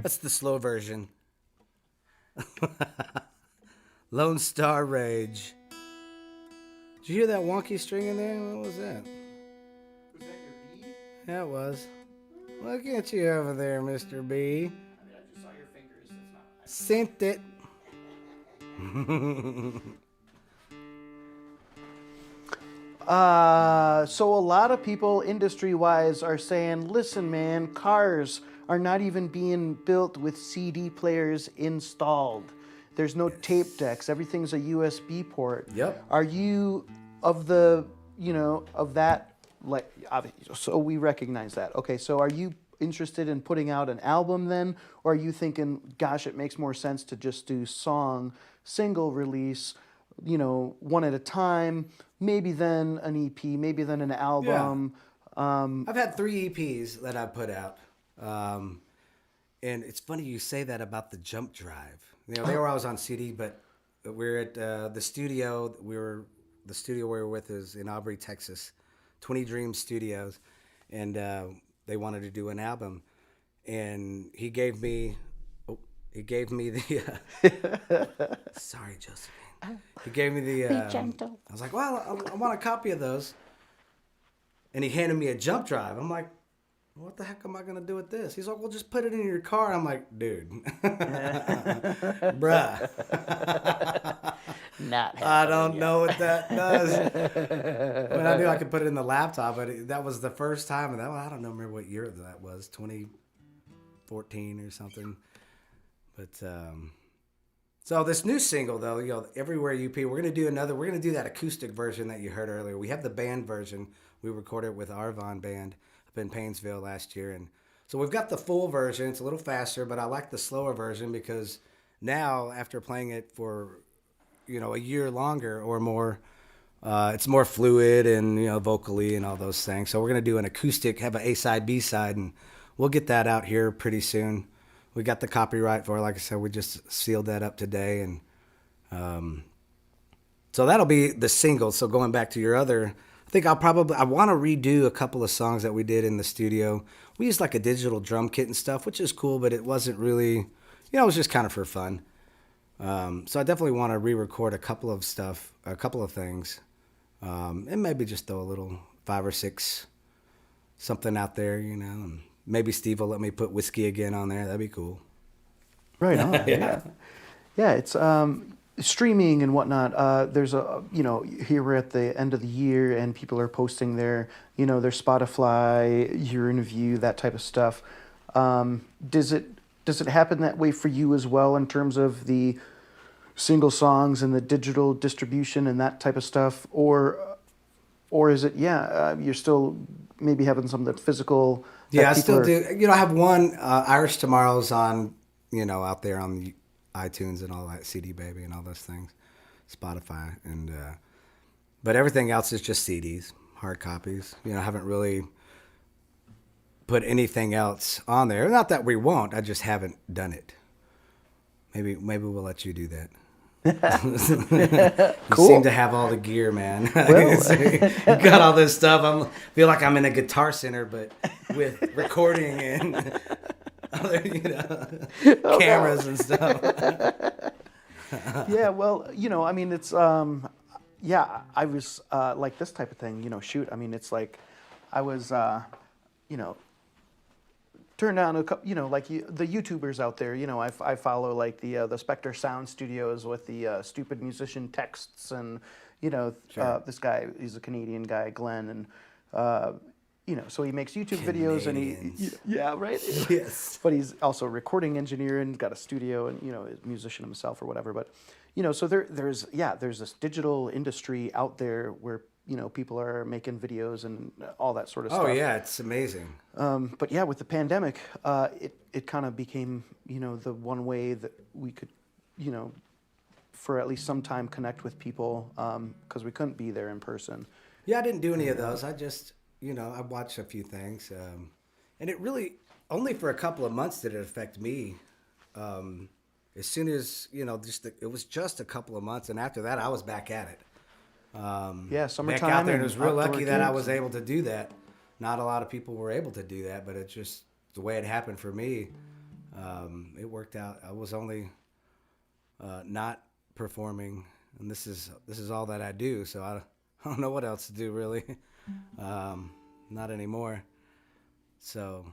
That's the slow version. Lone Star Rage. Did you hear that wonky string in there? What was that? Was that your B? Yeah, it was. Look at you over there, Mr. B. I just saw your fingers. It's not. Synthed it. So a lot of people industry-wise are saying, listen, man, cars are not even being built with CD players installed. There's no tape decks. Everything's a USB port. Yep. Are you of the, of that, like, so we recognize that. Okay, so are you interested in putting out an album then? Or are you thinking, gosh, it makes more sense to just do single release, one at a time, maybe then an EP, maybe then an album. I've had 3 EPs that I put out. And it's funny you say that about the Jump Drive. They were always on CD, but we're at the studio. The studio we were with is in Aubrey, Texas, 20 Dream Studios, and they wanted to do an album, and he gave me the. Sorry, Josephine. He gave me the. Be gentle. I was like, well, I want a copy of those, and he handed me a Jump Drive. I'm like, what the heck am I gonna do with this? He's like, well, just put it in your car. I'm like, dude, bruh. Not I don't know what that does. I mean, I knew I could put it in the laptop, but that was the first time. And I don't remember what year that was, 2014 or something. But so this new single, though, Everywhere UP, we're gonna do that acoustic version that you heard earlier. We have the band version. We recorded with Arvon Band up in Painesville last year, and so we've got the full version. It's a little faster, but I like the slower version because now, after playing it for a year longer or more, it's more fluid and vocally and all those things. So we're gonna do an acoustic, have an A side, B side, and we'll get that out here pretty soon. We got the copyright for it. Like I said, we just sealed that up today, and so that'll be the single. So going back to your other, I think I want to redo a couple of songs that we did in the studio. We used like a digital drum kit and stuff, which is cool, but it wasn't really, it was just kind of for fun. So I definitely want to re-record a couple of things, and maybe just throw a little 5 or 6 something out there, and maybe Steve will let me put Whiskey Again on there. That'd be cool. Right on. Yeah. It's streaming and whatnot. There's here we're at the end of the year and people are posting their Spotify year in review, that type of stuff. Does it happen that way for you as well in terms of the single songs and the digital distribution and that type of stuff, or is it you're still maybe having some of the physical? Yeah, I still do. I have one Irish Tomorrow's on out there on the iTunes and all that, CD Baby and all those things, Spotify, and but everything else is just CDs, hard copies. I haven't really put anything else on there. Not that we won't, I just haven't done it. Maybe we'll let you do that. You seem to have all the gear, man. You got all this stuff. I feel like I'm in a Guitar Center, but with recording and other, cameras and stuff. Yeah, well, I mean, it's, I was like this type of thing, shoot. I mean, it's like I was, turned down a couple, like the YouTubers out there, I follow like the Spectre Sound Studios with the stupid musician texts and, Sure. this guy, he's a Canadian guy, Glenn, and, so he makes YouTube videos and yeah, right? Yes. But he's also a recording engineer and got a studio and, is a musician himself or whatever. But, so there's this digital industry out there where, people are making videos and all that sort of stuff. Oh, yeah, it's amazing. But yeah, with the pandemic, it kind of became, the one way that we could, for at least some time connect with people because we couldn't be there in person. Yeah, I didn't do any of those. I just, I watched a few things. And it really, only for a couple of months did it affect me. As soon as, it was just a couple of months. And after that, I was back at it. Summertime. Back out there, and it was real lucky that I gigs. was able to do that. Not a lot of people were able to do that, but it's just the way it happened for me. It worked out. I was only not performing, and this is all that I do. So I don't know what else to do really. Not anymore. So.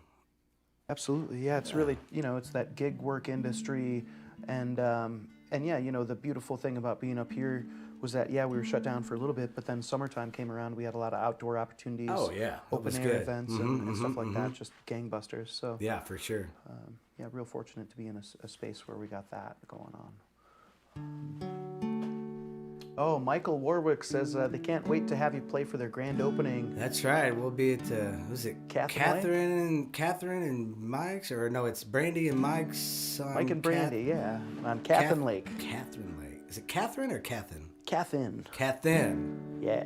Absolutely, yeah. It's really, it's that gig work industry, and yeah, the beautiful thing about being up here was that we were shut down for a little bit, but then summertime came around. We had a lot of outdoor opportunities. Oh yeah, open air events and stuff like that, just gangbusters. So yeah, for sure. Real fortunate to be in a space where we got that going on. Oh, Michael Warwick says they can't wait to have you play for their grand opening. That's right. We'll be at was it Catherine and Mike's, or no? It's Brandy and Mike's. Mike and Brandy, on Catherine Lake. Catherine Lake. Is it Catherine or Catherine? Cathin. Cathin. Yeah.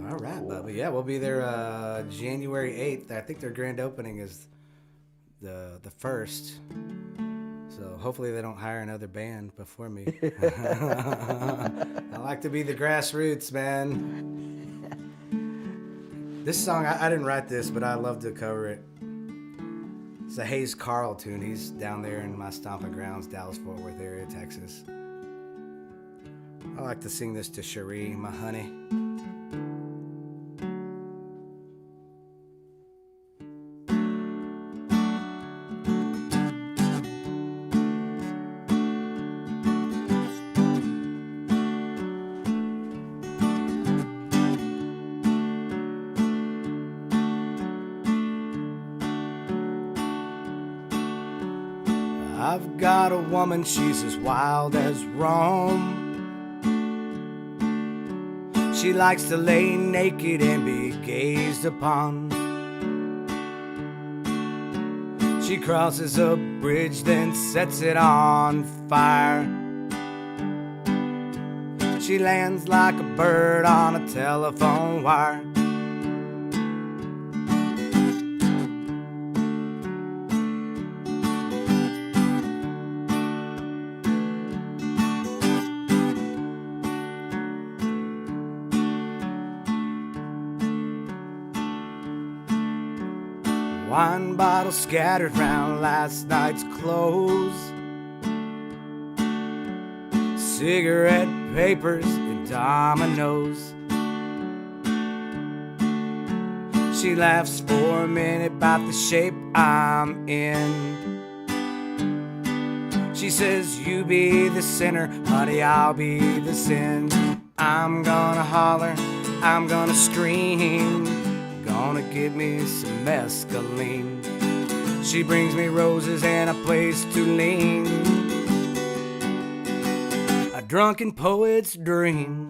All right, Bubba. Yeah, we'll be there January 8th. I think their grand opening is the 1st. So hopefully they don't hire another band before me. I like to be the grassroots, man. This song, I didn't write this, but I love to cover it. It's a Hayes Carl tune. He's down there in my stomping grounds, Dallas-Fort Worth area, Texas. I like to sing this to Cherie, my honey. I've got a woman, she's as wild as Rome. She likes to lay naked and be gazed upon. She crosses a bridge, then sets it on fire. She lands like a bird on a telephone wire. Wine bottles scattered round last night's clothes, cigarette papers and dominoes. She laughs for a minute about the shape I'm in. She says, you be the sinner, honey, I'll be the sin. I'm gonna holler, I'm gonna scream, gonna give me some mescaline. She brings me roses and a place to lean, a drunken poet's dream.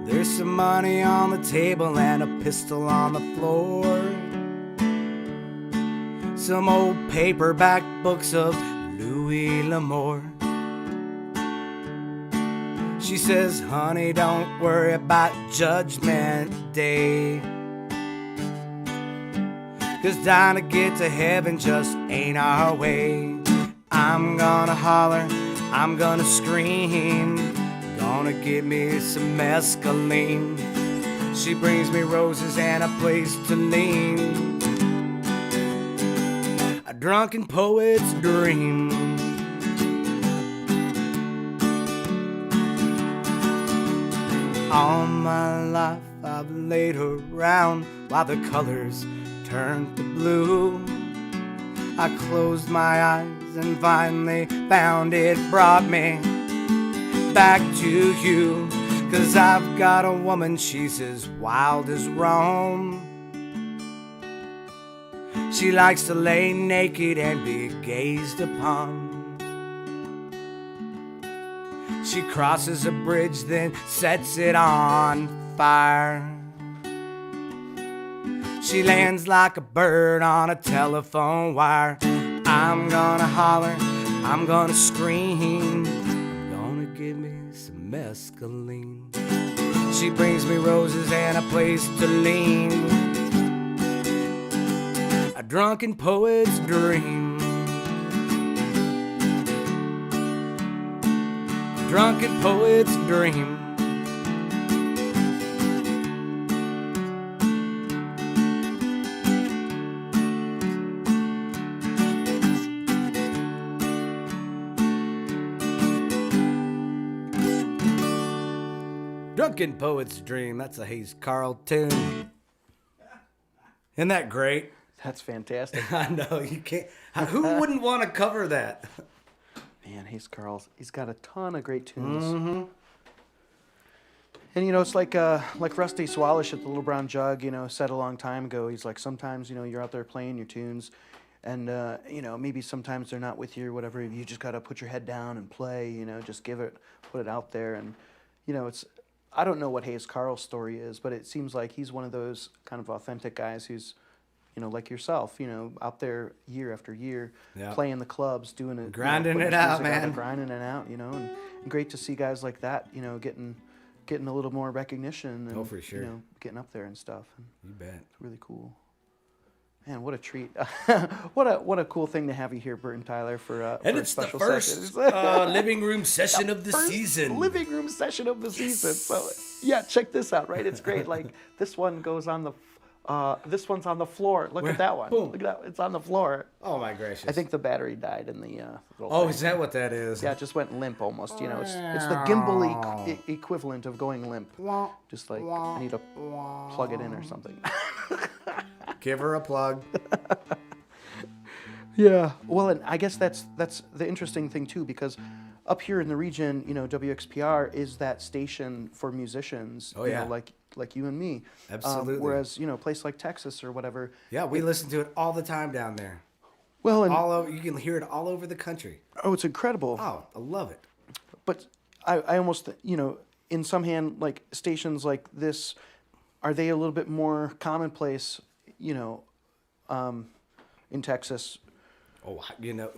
There's some money on the table and a pistol on the floor. Some old paperback books of Louis L'Amour. She says, honey, don't worry about Judgment Day, 'cause dying to get to heaven just ain't our way. I'm gonna holler, I'm gonna scream, gonna give me some mescaline. She brings me roses and a place to lean, a drunken poet's dream. All my life I've laid around while the colors turned to blue. I closed my eyes and finally found it brought me back to you. 'Cause I've got a woman, she's as wild as Rome. She likes to lay naked and be gazed upon. She crosses a bridge, then sets it on fire. She lands like a bird on a telephone wire. I'm gonna holler, I'm gonna scream, gonna give me some mescaline. She brings me roses and a place to lean, a drunken poet's dream. Drunken poet's dream. Drunken poet's dream. That's a Hayes Carl tune. Isn't that great? That's fantastic. I know you can't. Who wouldn't want to cover that? Man, Hayes Carl's, he's got a ton of great tunes. Mm-hmm. And it's like Rusty Swallish at the Little Brown Jug, said a long time ago. He's like, sometimes, you're out there playing your tunes and, maybe sometimes they're not with you or whatever. You just got to put your head down and play, just put it out there. And, I don't know what Hayes Carl's story is, but it seems like he's one of those kind of authentic guys who's, like yourself, out there year after year, playing the clubs, doing it, grinding it out, man, grinding it out, and great to see guys like that, getting a little more recognition. And, for sure. Getting up there and stuff. And you bet. It's really cool. Man, what a treat! what a cool thing to have you here, Burton Tyler, for and for it's a special the first living room session of the season. Living room session of the season. So yeah, check this out. Right, it's great. Like this one goes on the. This one's on the floor. Look at that one. Boom. Look at that. It's on the floor. Oh my gracious! I think the battery died in the. Oh, thing. Is that what that is? Yeah, it just went limp almost. It's the gimbal equivalent of going limp. Just like I need to plug it in or something. Give her a plug. Yeah. Well, and I guess that's the interesting thing too, because up here in the region, WXPR is that station for musicians. Oh yeah. Like you and me. Absolutely. Whereas a place like Texas or whatever. Yeah, we listen to it all the time down there. Well, and all over, you can hear it all over the country. Oh, it's incredible. Oh, I love it. But I almost in some hand like stations like this, are they a little bit more commonplace? In Texas. Oh,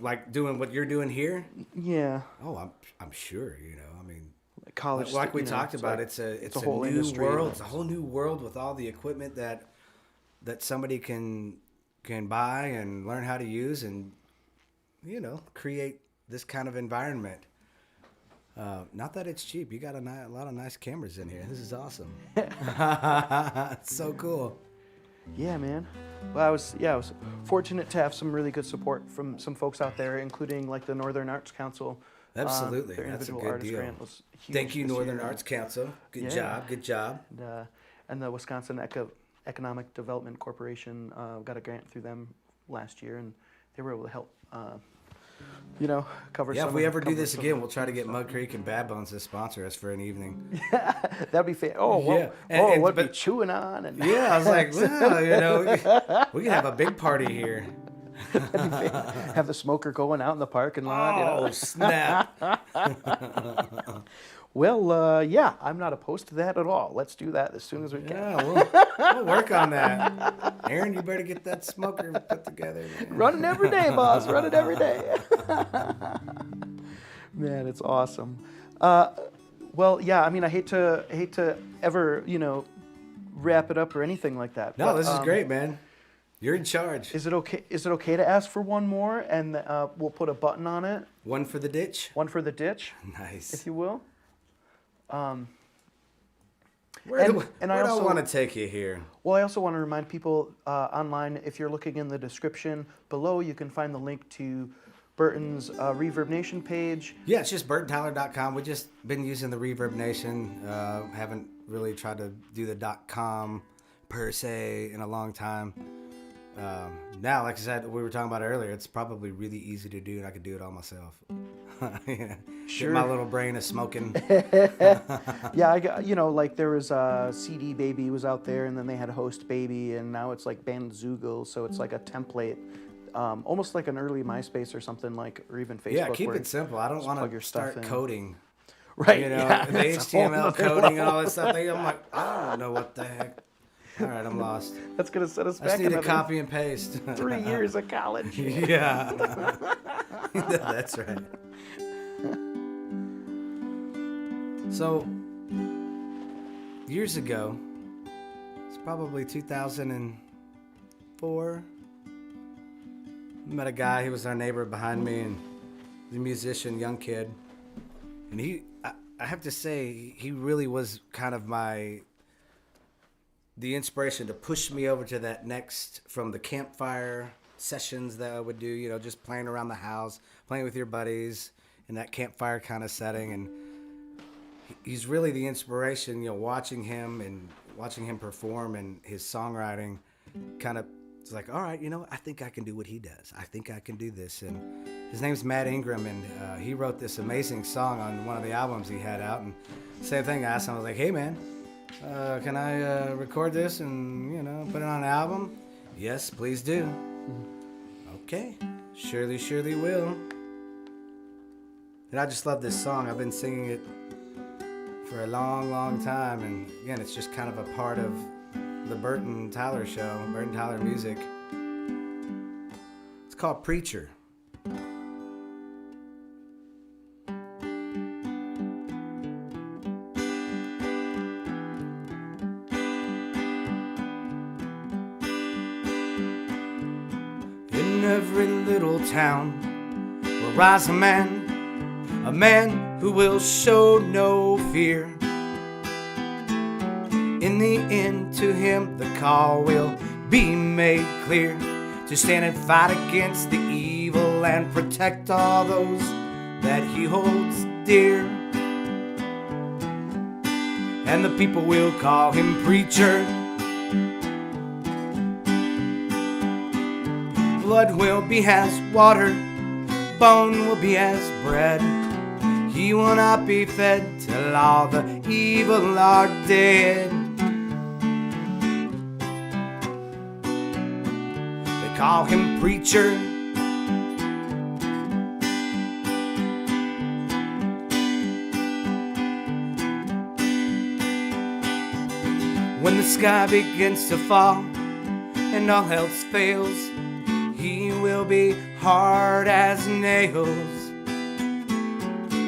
like doing what you're doing here? Yeah. Oh, I'm sure, I mean, college. Like we talked about, it's a whole new industry. world. It's a whole new world with all the equipment that somebody can buy and learn how to use and, create this kind of environment. Not that it's cheap. You got a lot of nice cameras in here. This is awesome. It's so cool. Yeah, man. Well, I was fortunate to have some really good support from some folks out there, including like the Northern Arts Council. Absolutely, their that's a individual good artist deal. grant was huge Thank you, this Northern year. Arts Council. Good job. And the Wisconsin Economic Development Corporation got a grant through them last year, and they were able to help. Cover. Yeah, some if we of- ever do cover this some again, of we'll try to get Mud Creek and Bad Bones to sponsor us for an evening. That'd be fair. Oh, Yeah. And- what be but- chewing on? And Yeah, I was like, well, we can have a big party here. have the smoker going out in the parking lot. Oh, snap. Well, yeah, I'm not opposed to that at all. Let's do that as soon as we can. Yeah, we'll work on that. Aaron, you better get that smoker put together. Man. Running every day, boss. Running every day. Man, it's awesome. Well, yeah. I mean, I hate to ever, wrap it up or anything like that. No, but, this is great, man. You're in charge. Is it okay? Is it okay to ask for one more, and we'll put a button on it? One for the ditch. One for the ditch, Nice. if you will. Where do I I also want to take you here? Well, I also want to remind people online, if you're looking in the description below, you can find the link to Burton's Reverb Nation page. Yeah, it's just burtontyler.com. We've just been using the Reverb Nation. Haven't really tried to do the .com per se in a long time. Now, like I said, we were talking about earlier, it's probably really easy to do, and I could do it all myself. Yeah. Sure. My little brain is smoking. Yeah, I got, like there was CD Baby was out there, and then they had Host Baby, and now it's like Bandzoogle, so it's like a template, almost like an early MySpace or something like, or even Facebook. Yeah, keep where it simple. I don't want plug to your stuff start in. coding. Right. Yeah, the it's a whole HTML nother coding and level. all that stuff. I'm like, I don't know what the heck. All right, I'm lost. That's gonna set us I just back need to another copy and paste. 3 years of college. Yeah. That's right. So, years ago, it's probably 2004, I met a guy, he was our neighbor behind me, and he's a musician, young kid. And I have to say, he really was kind of the inspiration to push me over to that next, from the campfire sessions that I would do, just playing around the house, playing with your buddies in that campfire kind of setting. And he's really the inspiration, watching him perform and his songwriting kind of it's like, all right, I think I can do what he does. I think I can do this. And his name's Matt Ingram, and he wrote this amazing song on one of the albums he had out. And same thing, I asked him, I was like, hey, man, can I record this and, put it on an album? Yes, please do. Okay, surely will. And I just love this song. I've been singing it for a long time. And again, it's just kind of a part of the Burton Tyler show, Burton Tyler music. It's called Preacher. In every little town will rise a man who will show no fear. In the end, to him the call will be made clear, to stand and fight against the evil and protect all those that he holds dear. And the people will call him preacher. Blood will be as water, bone will be as bread. He will not be fed till all the evil are dead. They call him preacher. When the sky begins to fall and all else fails, he will be hard as nails.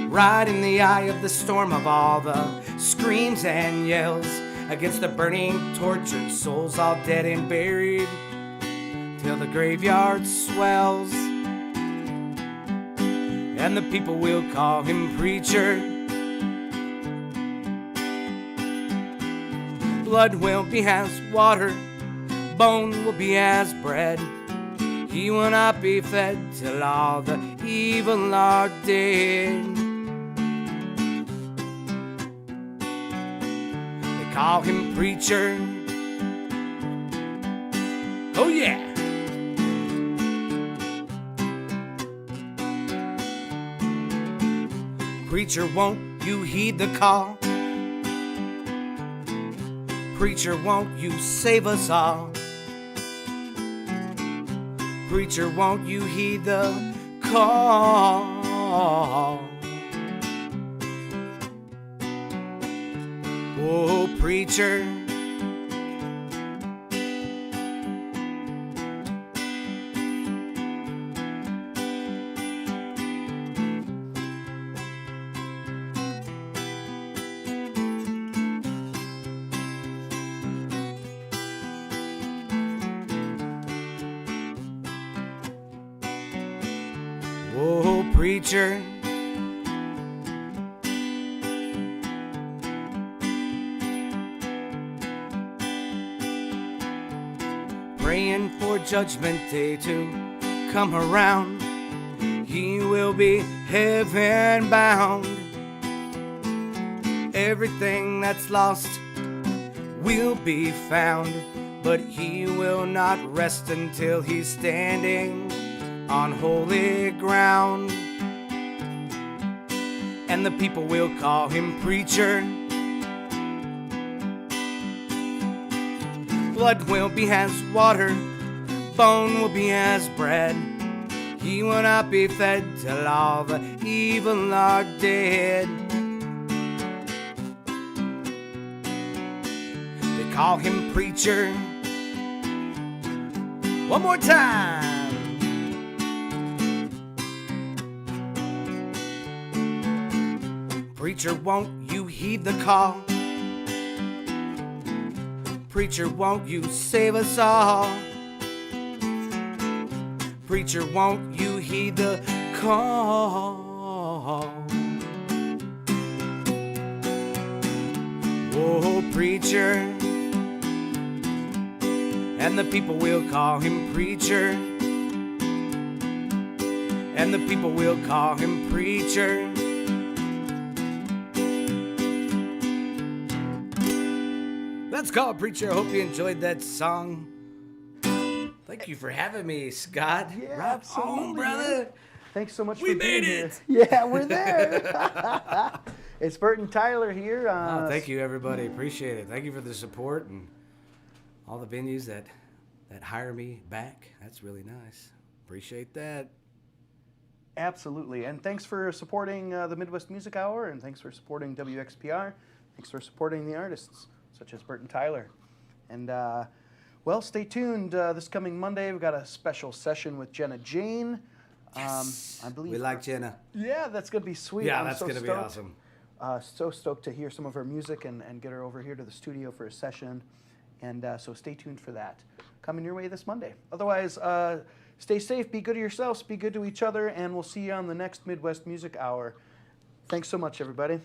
Right in the eye of the storm of all the screams and yells against the burning, tortured souls all dead and buried till the graveyard swells. And the people will call him preacher. Blood will be as water, bone will be as bread. He will not be fed till all the evil are dead. They call him preacher. Oh yeah. Preacher, won't you heed the call? Preacher, won't you save us all? Preacher, won't you heed the call? Oh, preacher. Oh, preacher. Praying for Judgment Day to come around. He will be heaven bound. Everything that's lost will be found, but he will not rest until he's standing on holy ground. And the people will call him preacher. Blood will be as water, bone will be as bread. He will not be fed till all the evil are dead. They call him preacher. One more time. Preacher, won't you heed the call? Preacher, won't you save us all? Preacher, won't you heed the call? Oh, preacher. And the people will call him preacher. And the people will call him preacher. That's called Preacher. I hope you enjoyed that song. Thank you. Thank you for having me, Scott. Yeah, Rock absolutely, on, brother. man. Thanks so much We for being made here. it. Yeah, we're there. It's Burton Tyler here. Oh, thank you, everybody. Appreciate it. Thank you for the support and all the venues that hire me back. That's really nice. Appreciate that. Absolutely. And thanks for supporting the Midwest Music Hour, and thanks for supporting WXPR. Thanks for supporting the artists, such as Burton Tyler. And, well, stay tuned. This coming Monday, we've got a special session with Jenna Jane. Yes. I believe We like Jenna. Yeah, that's going to be sweet. Yeah, I'm that's so going to be stoked. awesome. So stoked to hear some of her music and get her over here to the studio for a session. And so stay tuned for that. Coming your way this Monday. Otherwise, stay safe, be good to yourselves, be good to each other, and we'll see you on the next Midwest Music Hour. Thanks so much, everybody.